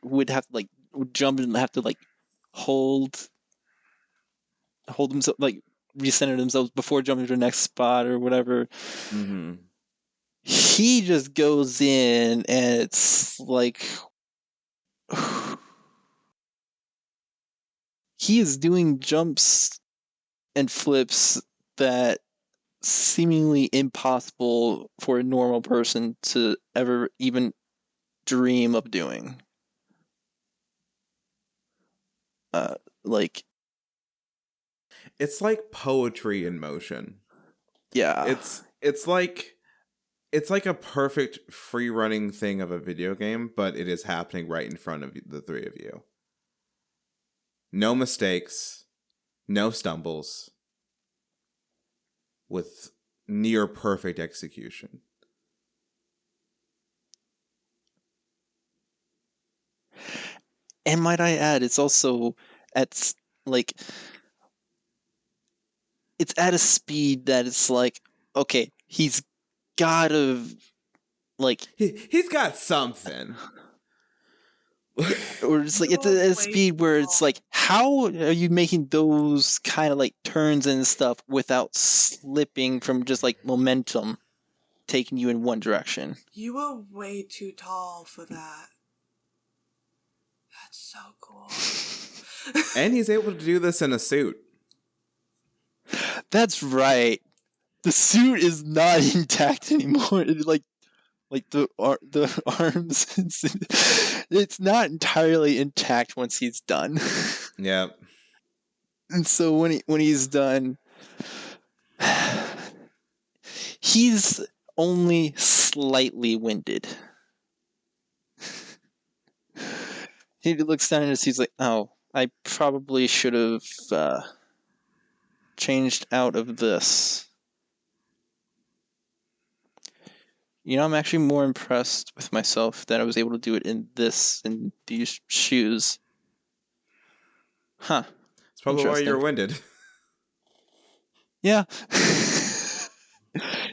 would have to like would jump and have to like hold themselves, like recenter themselves before jumping to the next spot or whatever. Mm-hmm. He just goes in and it's like he is doing jumps and flips that seemingly impossible for a normal person to ever even dream of doing. Like, It's like poetry in motion. yeah. It's like a perfect free running thing of a video game, but it is happening right in front of the three of you. No mistakes, no stumbles, with near perfect execution. And might I add, it's also at like it's at a speed that it's like, okay, he's gotta like He's got something. or it's like it's at a speed where it's like, how are you making those kind of like turns and stuff without slipping from just like momentum taking you in one direction? You are way too tall for that. That's so cool. And he's able to do this in a suit. That's right. The suit is not intact anymore. Like the arms, it's not entirely intact once he's done. Yeah. And so when he's done, he's only slightly winded. He looks down and he's like, "Oh, I probably should have changed out of this." You know, I'm actually more impressed with myself that I was able to do it in these shoes. Huh. It's probably why you're Interesting. winded. Yeah.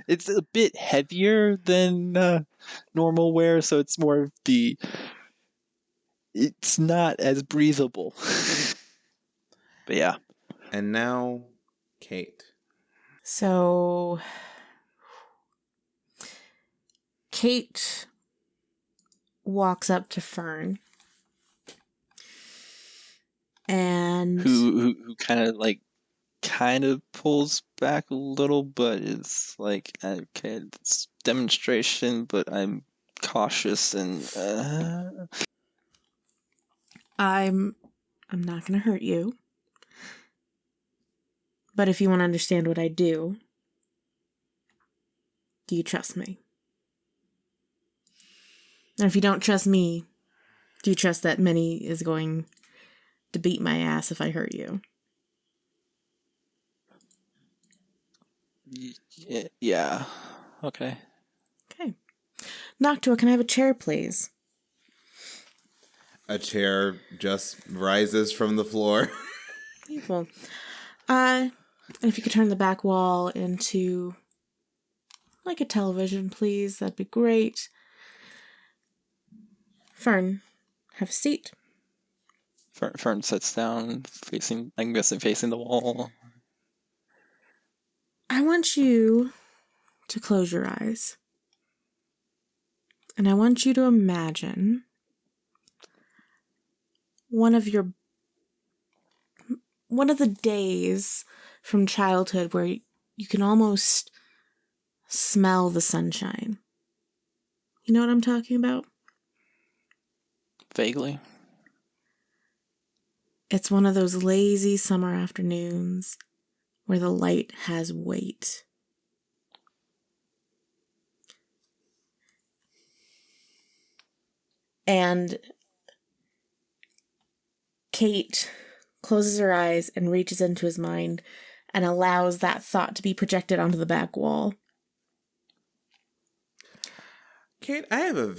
It's a bit heavier than normal wear, so it's more of it's not as breathable. But yeah. And now, Kate. So, Kate walks up to Fern. And Who kind of pulls back a little, but it's like, okay, it's demonstration, but I'm cautious and I'm not going to hurt you. But if you want to understand what I do you trust me? And if you don't trust me, do you trust that Minnie is going to beat my ass if I hurt you? yeah. Okay. Okay. Noctua, can I have a chair, please? A chair just rises from the floor. Beautiful. And if you could turn the back wall into like a television, please, that'd be great. Fern, have a seat. Fern sits down, facing the wall. I want you to close your eyes. And I want you to imagine one of the days from childhood where you can almost smell the sunshine. You know what I'm talking about? Vaguely. It's one of those lazy summer afternoons where the light has weight. And Kate closes her eyes and reaches into his mind and allows that thought to be projected onto the back wall. Kate, I have a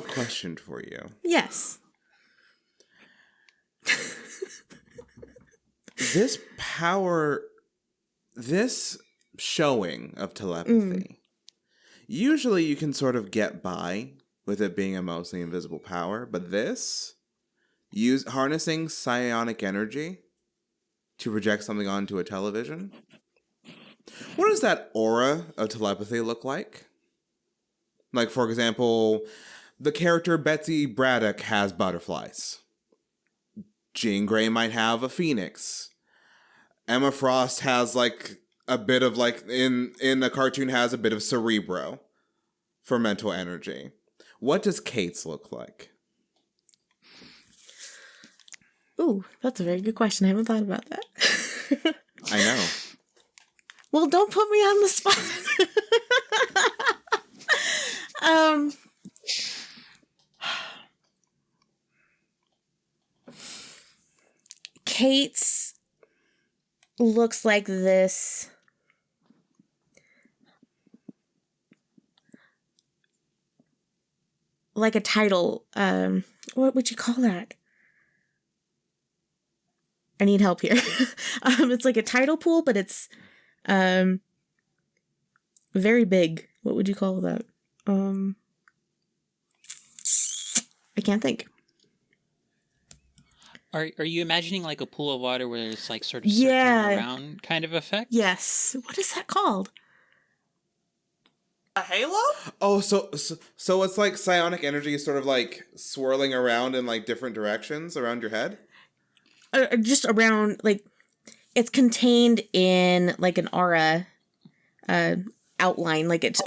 question for you. Yes. This showing of telepathy, usually you can sort of get by with it being a mostly invisible power. But this, harnessing psionic energy to project something onto a television. What does that aura of telepathy look like? Like, for example, the character Betsy Braddock has butterflies. Jean Grey might have a phoenix. Emma Frost has like a bit of like in the cartoon has a bit of cerebro for mental energy. What does Kate's look like? Ooh, that's a very good question. I haven't thought about that. I know. Well, don't put me on the spot. Kate's looks like this. Like a title. What would you call that? I need help here. It's like a tidal pool, but it's very big. What would you call that? I can't think. Are you imagining like a pool of water where it's like sort of circling around kind of effect? Yes. What is that called? A halo? Oh, so it's like psionic energy is sort of like swirling around in like different directions around your head? Just around, like, it's contained in like an aura outline. Like it's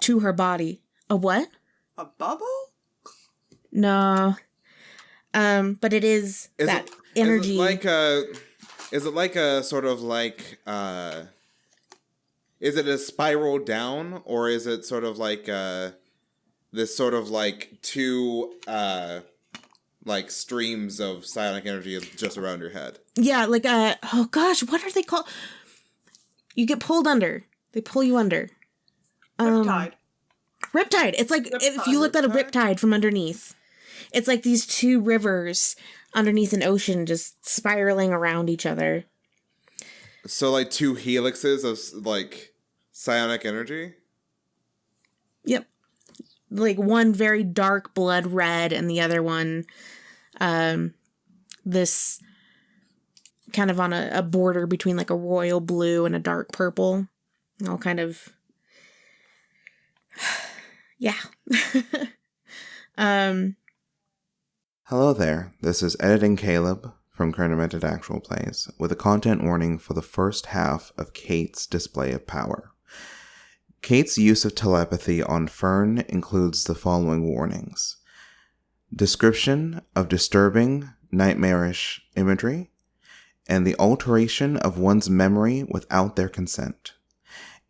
to her body. A what? A bubble? No. But it is that energy. Is it like a sort of like is it a spiral down, or is it sort of like this sort of like two like streams of psionic energy just around your head? Yeah, like oh gosh, what are they called? You get pulled under. They pull you under. Riptide. Riptide. It's like if you looked at a riptide from underneath. It's like these two rivers underneath an ocean just spiraling around each other. So like two helixes of like psionic energy? Yep. Like one very dark blood red and the other one this kind of on a border between like a royal blue and a dark purple. All kind of yeah. Hello there, this is Editing Caleb from Chronometed Actual Plays with a content warning for the first half of Kate's display of power. Kate's use of telepathy on Fern includes the following warnings. Description of disturbing, nightmarish imagery, and the alteration of one's memory without their consent.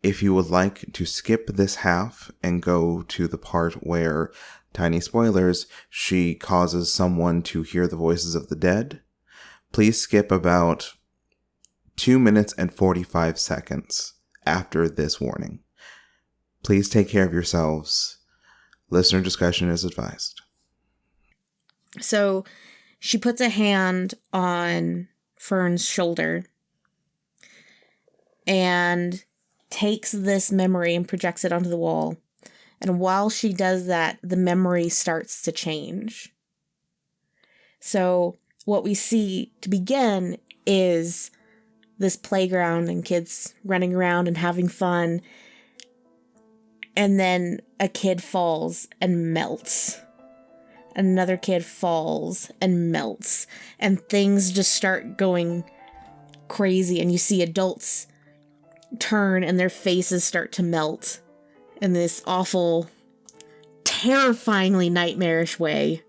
If you would like to skip this half and go to the part where, tiny spoilers, she causes someone to hear the voices of the dead, please skip about 2 minutes and 45 seconds after this warning. Please take care of yourselves. Listener discretion is advised. So she puts a hand on Fern's shoulder and takes this memory and projects it onto the wall. And while she does that, the memory starts to change. So what we see to begin is this playground and kids running around and having fun. And then a kid falls and melts. Another kid falls and melts. And things just start going crazy. And you see adults turn and their faces start to melt in this awful, terrifyingly nightmarish way.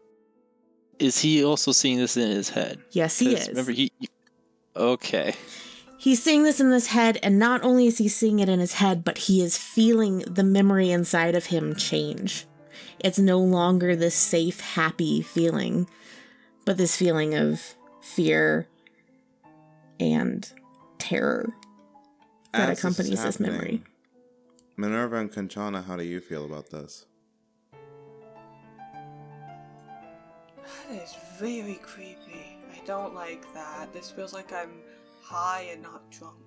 Is he also seeing this in his head? Yes, he is. Remember, okay. He's seeing this in his head, and not only is he seeing it in his head, but he is feeling the memory inside of him change. It's no longer this safe, happy feeling, but this feeling of fear and terror that accompanies this memory. Minerva and Kanchana, how do you feel about this? That is very creepy. I don't like that. This feels like I'm high and not drunk.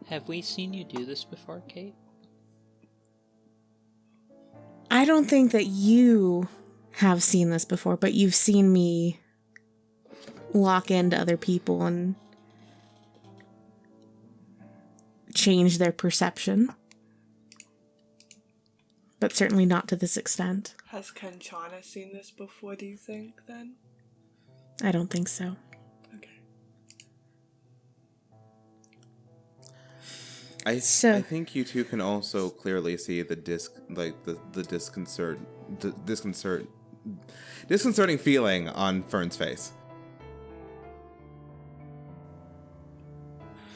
Have we seen you do this before, Kate? I don't think that you have seen this before, but you've seen me lock into other people and change their perception. But certainly not to this extent. Has Kanchana seen this before, do you think, then? I don't think so. Okay. I think you two can also clearly see the disconcerting feeling on Fern's face.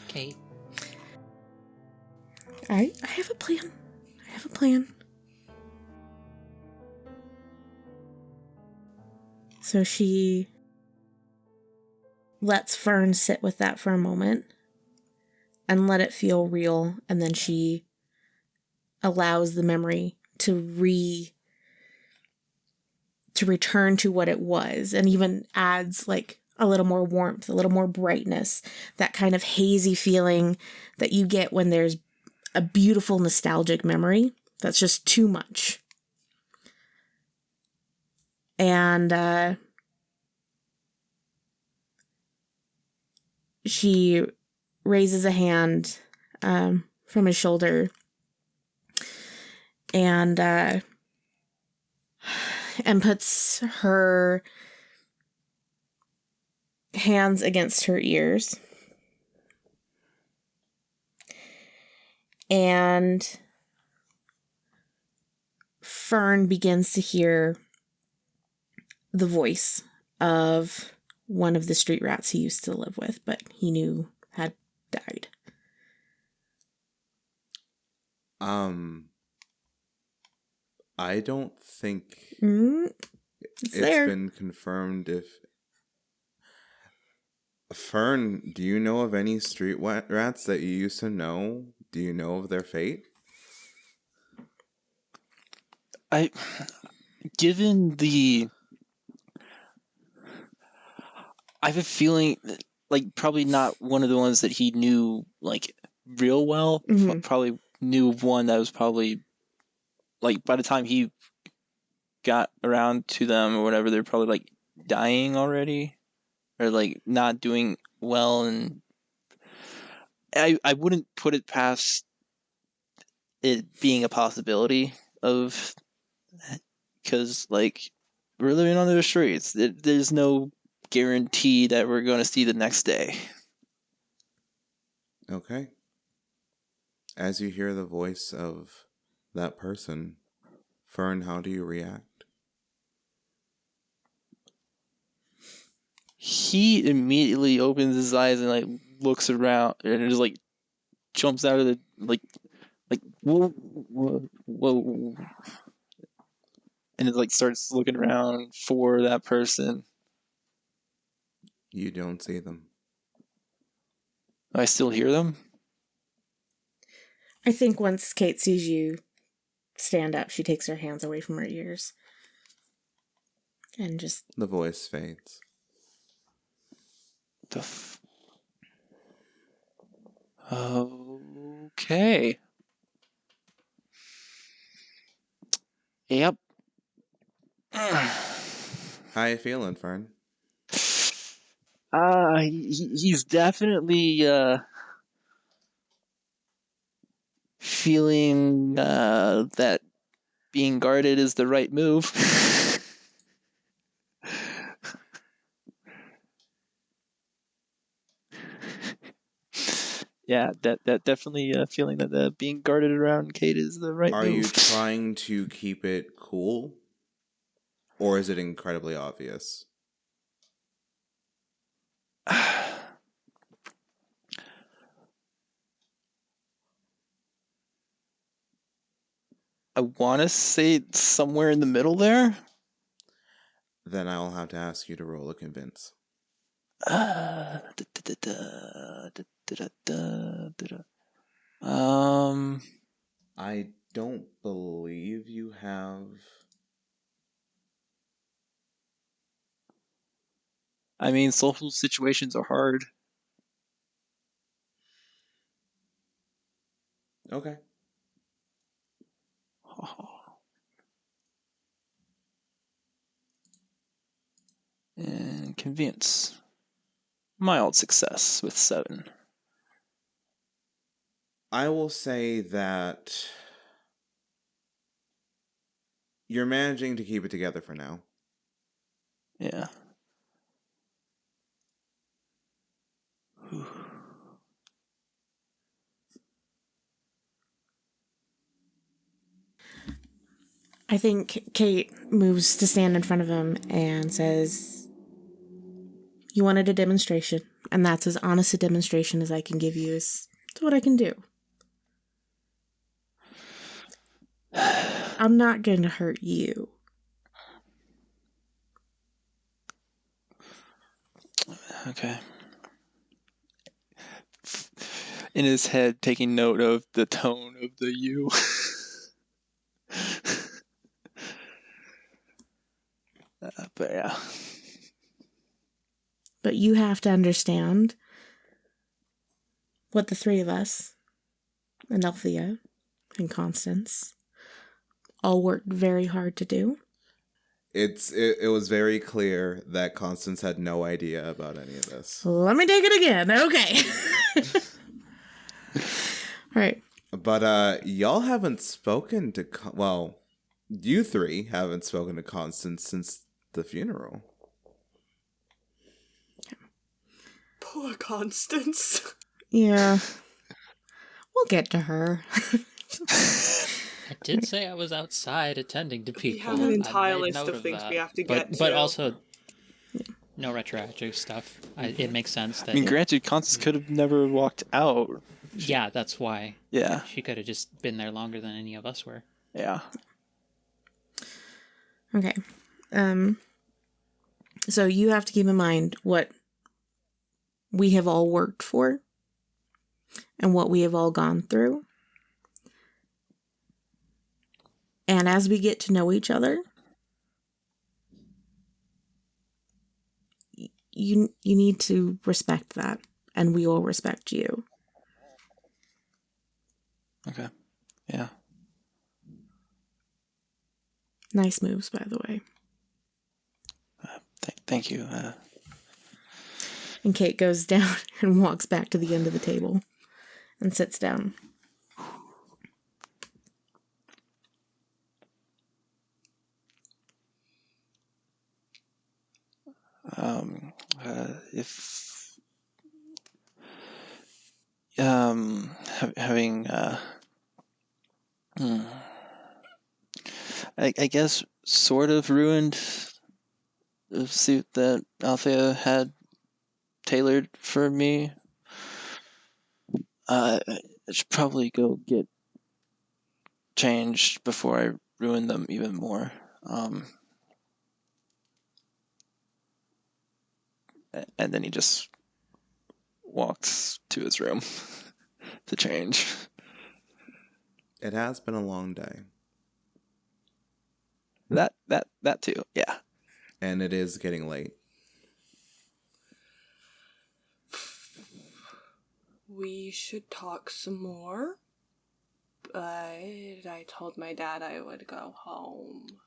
Okay. I have a plan. I have a plan. So she lets Fern sit with that for a moment and let it feel real, and then she allows the memory to return to what it was, and even adds like a little more warmth, a little more brightness, that kind of hazy feeling that you get when there's a beautiful nostalgic memory that's just too much. And she raises a hand from his shoulder and puts her hands against her ears. And Fern begins to hear the voice of one of the street rats he used to live with, but he knew had died. I don't think It's there. been confirmed if... Fern, do you know of any street rats that you used to know? Do you know of their fate? I have a feeling that, like, probably not one of the ones that he knew, like, real well. Mhm. Probably knew of one that was probably, like, by the time he got around to them or whatever, they're probably, like, dying already. Or, like, not doing well. And I wouldn't put it past it being a possibility of... Because, like, we're living on the streets. There's no guarantee that we're going to see the next day. Okay. As you hear the voice of that person, Fern, how do you react? He immediately opens his eyes and, like, looks around and just, like, jumps out of the, like whoa, whoa, whoa, and it, like, starts looking around for that person. You don't see them. I still hear them. I think once Kate sees you stand up, she takes her hands away from her ears. And just... The voice fades. Okay. Yep. How you feeling, Fern? He's definitely feeling that being guarded is the right move. Yeah, that definitely feeling that being guarded around Kate is the right Are move. you trying to keep it cool? Or is it incredibly obvious? I want to say somewhere in the middle there. Then I'll have to ask you to roll a convince. I don't believe you have... I mean, social situations are hard. Okay. convenience. Mild success with 7. I will say that you're managing to keep it together for now. Yeah. I think Kate moves to stand in front of him and says, "You wanted a demonstration, and that's as honest a demonstration as I can give you. Is what I can do. I'm not going to hurt you." Okay. In his head, taking note of the tone of the you. But yeah. But you have to understand what the three of us, and Althea, and Constance, all worked very hard to do. It was very clear that Constance had no idea about any of this. Let me take it again. Okay. All right. But y'all haven't spoken to you three haven't spoken to Constance since the funeral. Poor Constance. Yeah. We'll get to her. I did say I was outside attending to We people. have an entire I made list note of things that. we have to get to. But also, no retroactive stuff. It makes sense that... I mean, granted, Constance could have never walked out. Yeah, that's why. Yeah. She could have just been there longer than any of us were. Yeah. Okay. So you have to keep in mind what we have all worked for and what we have all gone through. And as we get to know each other, you need to respect that, and we will respect you. Okay. Yeah. Nice moves, by the way. Thank you. And Kate goes down and walks back to the end of the table and sits down. If having I guess sort of ruined the suit that Althea had tailored for me. I should probably go get changed before I ruin them even more. And then he just walks to his room to change. It has been a long day. That too, yeah. And it is getting late. We should talk some more. But I told my dad I would go home.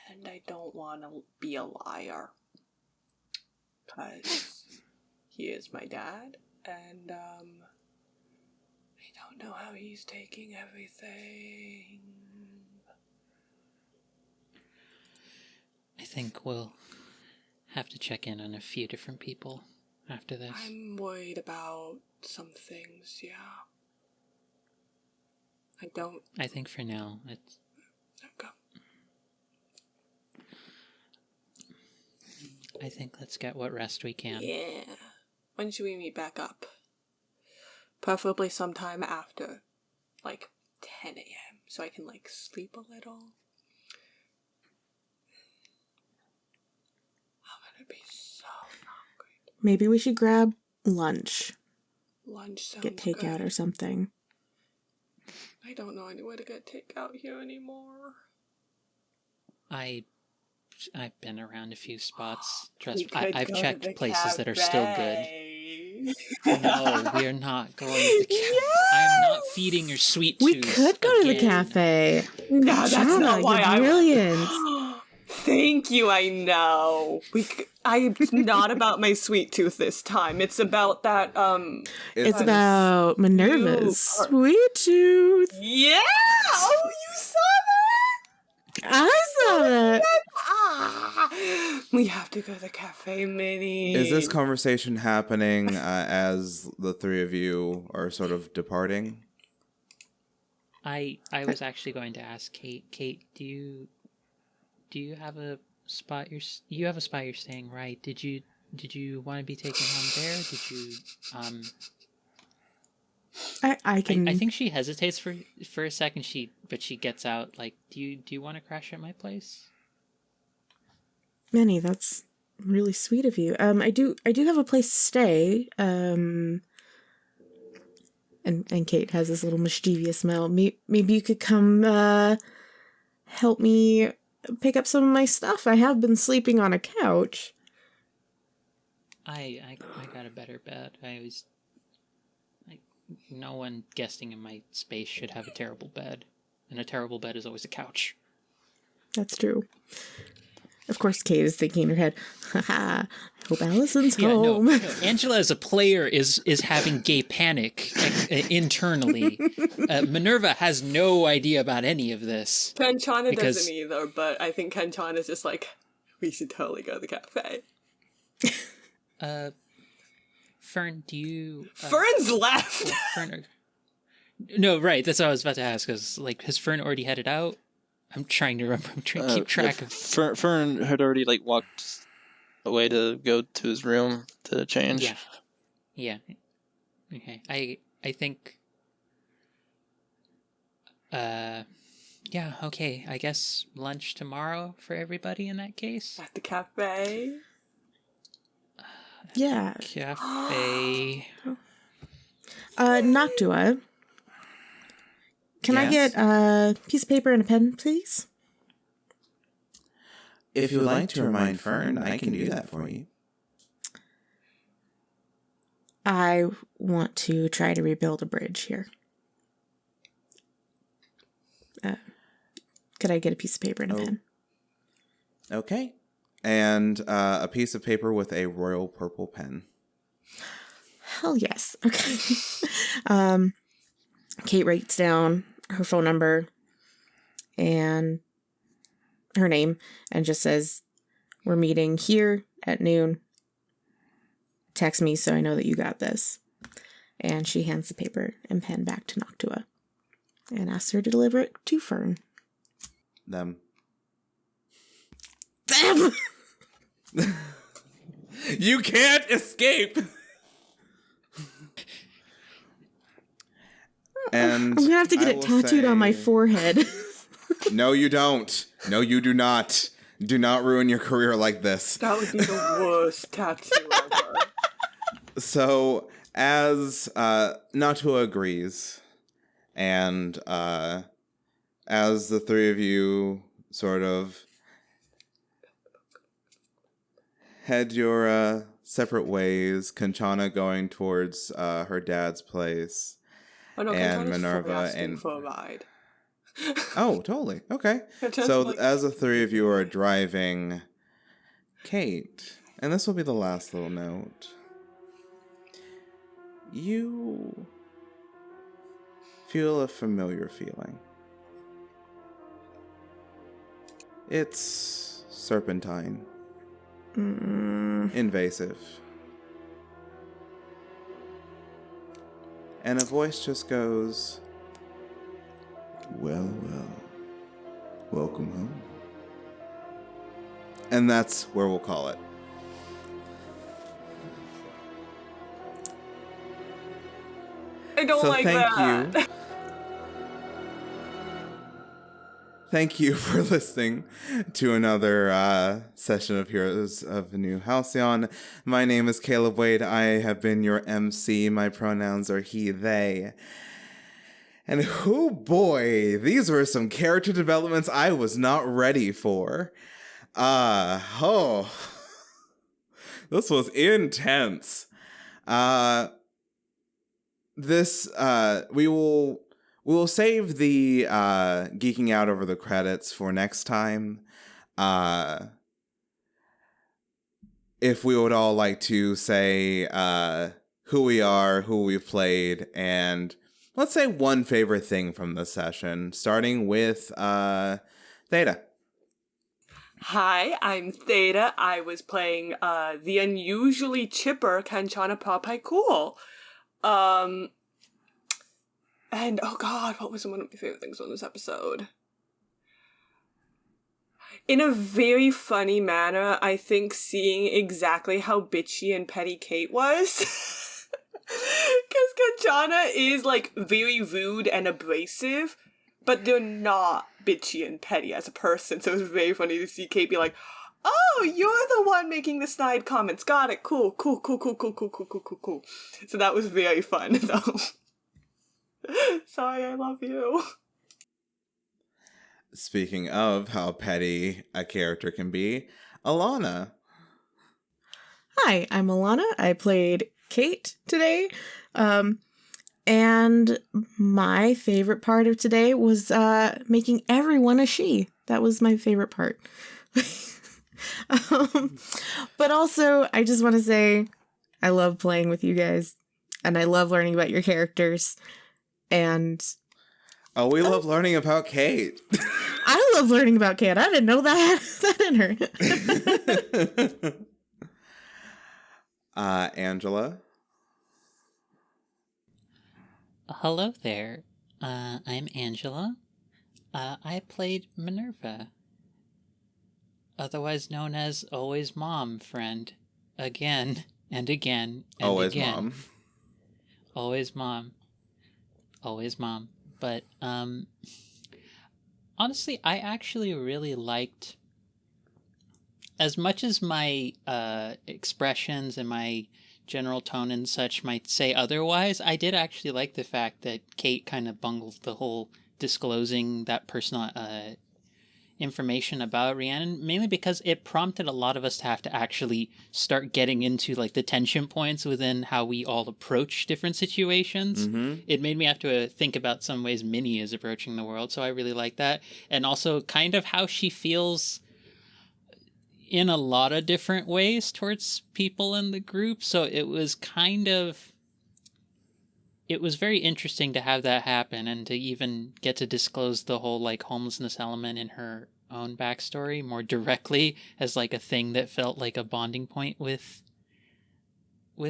And I don't want to be a liar. Because he is my dad. And, I don't know how he's taking everything. I think we'll have to check in on a few different people after this. I'm worried about some things, yeah. I think for now, it's... Okay. I think let's get what rest we can. Yeah. When should we meet back up? Preferably sometime after, 10 a.m. So I can, sleep a little. I'm gonna be so hungry. Maybe we should grab lunch. Lunch sounds Get takeout good. or something. I don't know anywhere to get takeout here anymore. I've been around a few spots. We Trust could I've go to checked the places that are still good. cafe. No, we're not going to the cafe. I'm not feeding your sweet We tooth could go to the again. cafe. No, that's not why you're I brilliant. Thank you, I know. It's not about my sweet tooth this time. It's about that, It's about Minerva's sweet tooth. Yeah! Oh, you saw that? I saw that. We have to go to the cafe, Minnie. Is this conversation happening as the three of you are sort of departing? I was actually going to ask Kate. Kate, do you have a spot you have a spot you're staying, right? Did you want to be taken home there? Did you I can. I think she hesitates for a second. But she gets out. Like, do you want to crash at my place? Manny, that's really sweet of you. I do have a place to stay. And Kate has this little mischievous smile. Maybe you could come help me pick up some of my stuff. I have been sleeping on a couch. I got a better bed. No one guesting in my space should have a terrible bed, and a terrible bed is always a couch. That's true. Of course, Kate is thinking in her head, haha, I hope Allison's home. No. Angela as a player is having gay panic internally. Minerva has no idea about any of this. Kanchana doesn't either, but I think Kanchana's just like, we should totally go to the cafe. Fern, do you... Fern's left! No, right, that's what I was about to ask, because, like, has Fern already headed out? I'm trying to remember. I'm trying to keep track of... Fern had already, like, walked away to go to his room to change. Yeah. Okay, I think... yeah, okay, I guess lunch tomorrow for everybody in that case? At the cafe? Yeah. Cafe... Noctua. Can I get a piece of paper and a pen, please? If you would like to remind Fern, I can do that for you. I want to try to rebuild a bridge here. Could I get a piece of paper and a pen? Okay. And a piece of paper with a royal purple pen. Hell yes. Okay. Kate writes down her phone number and her name and just says, we're meeting here at noon. Text me so I know that you got this. And she hands the paper and pen back to Noctua and asks her to deliver it to Fern. Them. You can't escape! And I'm gonna have to get it tattooed on my forehead. No, you don't. No, you do not. Do not ruin your career like this. That would be the worst tattoo ever. So, as Natua agrees, and as the three of you sort of head your separate ways, Kanchana going towards her dad's place, Oh, no, and Minerva and for a ride. Oh, totally. Okay. So as the three of you are driving, Kate, and this will be the last little note. You feel a familiar feeling. It's serpentine. Invasive. And a voice just goes, well, welcome home. And that's where we'll call it. I don't like that. Thank you. Thank you for listening to another session of Heroes of the New Halcyon. My name is Caleb Wade. I have been your MC. My pronouns are he, they. And oh boy, these were some character developments I was not ready for. This was intense. We will save the geeking out over the credits for next time. if we would all like to say who we are, who we've played, and let's say one favorite thing from the session, starting with Theta. Hi, I'm Theta. I was playing the unusually chipper Kanchana Papai Cool. And oh god, what was one of my favorite things on this episode? In a very funny manner, I think seeing exactly how bitchy and petty Kate was. Because Kanchana is, like, very rude and abrasive, but they're not bitchy and petty as a person, so it was very funny to see Kate be like, oh, you're the one making the snide comments. Got it. Cool. So that was very fun, though. Sorry, I love you. Speaking of how petty a character can be, Alana. Hi, I'm Alana. I played Kate today. And my favorite part of today was making everyone a she. That was my favorite part. But also, I just want to say I love playing with you guys. And I love learning about your characters. And oh, we love learning about Kate. I love learning about Kate. I didn't know that in her. Angela. Hello there. I'm Angela. I played Minerva, otherwise known as Always Mom, friend. Again and again and Always again. Mom. Always Mom. Always Mom. But, honestly, I actually really liked, as much as my expressions and my general tone and such might say otherwise, I did actually like the fact that Kate kind of bungled the whole disclosing that personal information about Rhiannon, mainly because it prompted a lot of us to have to actually start getting into like the tension points within how we all approach different situations. Mm-hmm. It made me have to think about some ways Minnie is approaching the world, so I really like that. And also kind of how she feels in a lot of different ways towards people in the group, so it was very interesting to have that happen and to even get to disclose the whole like homelessness element in her own backstory more directly as like a thing that felt like a bonding point with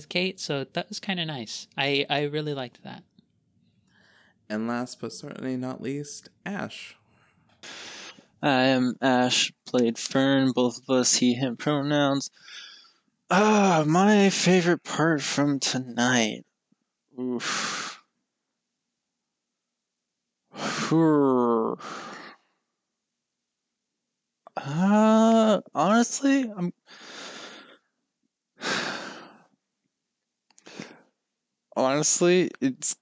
Kate. So that was kind of nice. I really liked that. And last but certainly not least, Ash. I am Ash, played Fern, both of us he, him pronouns. My favorite part from tonight. Oof. Honestly, it's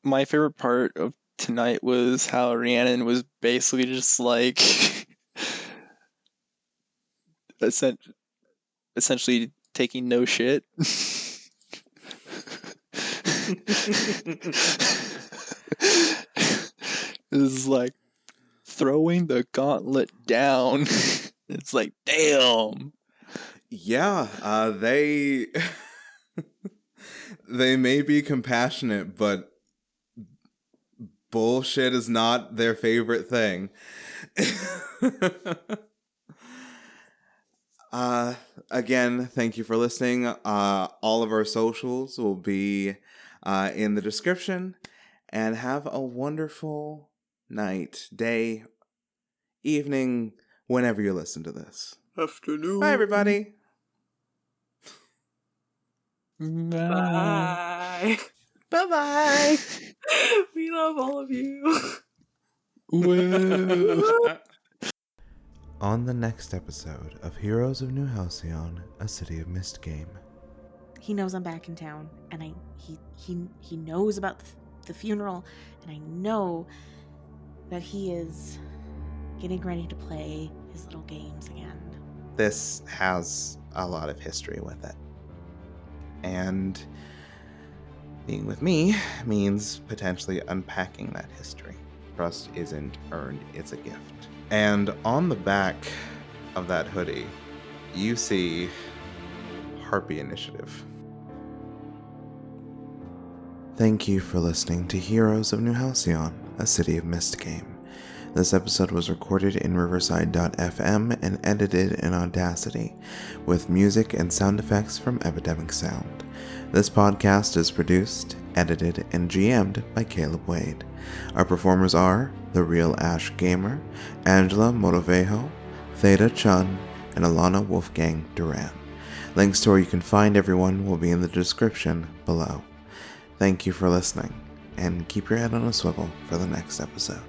my favorite part of tonight was how Rhiannon was basically just like essentially taking no shit. It's like throwing the gauntlet down. It's like, damn. Yeah, they they may be compassionate, but bullshit is not their favorite thing. Again, thank you for listening. All of our socials will be in the description. And have a wonderful night, day, evening, whenever you listen to this. Afternoon. Bye, everybody. Bye. Bye-bye. We love all of you. Woo. On the next episode of Heroes of New Halcyon, a City of Mist game. He knows I'm back in town, and he knows about the funeral, and I know that he is getting ready to play his little games again. This has a lot of history with it. And being with me means potentially unpacking that history. Trust isn't earned, it's a gift. And on the back of that hoodie, you see Harpy Initiative. Thank you for listening to Heroes of New Halcyon, a City of Mist game. This episode was recorded in Riverside.fm and edited in Audacity, with music and sound effects from Epidemic Sound. This podcast is produced, edited, and GM'd by Caleb Wade. Our performers are The Real Ash Gamer, Angela Motovejo, Theta Chun, and Alana Wolfgang Duran. Links to where you can find everyone will be in the description below. Thank you for listening, and keep your head on a swivel for the next episode.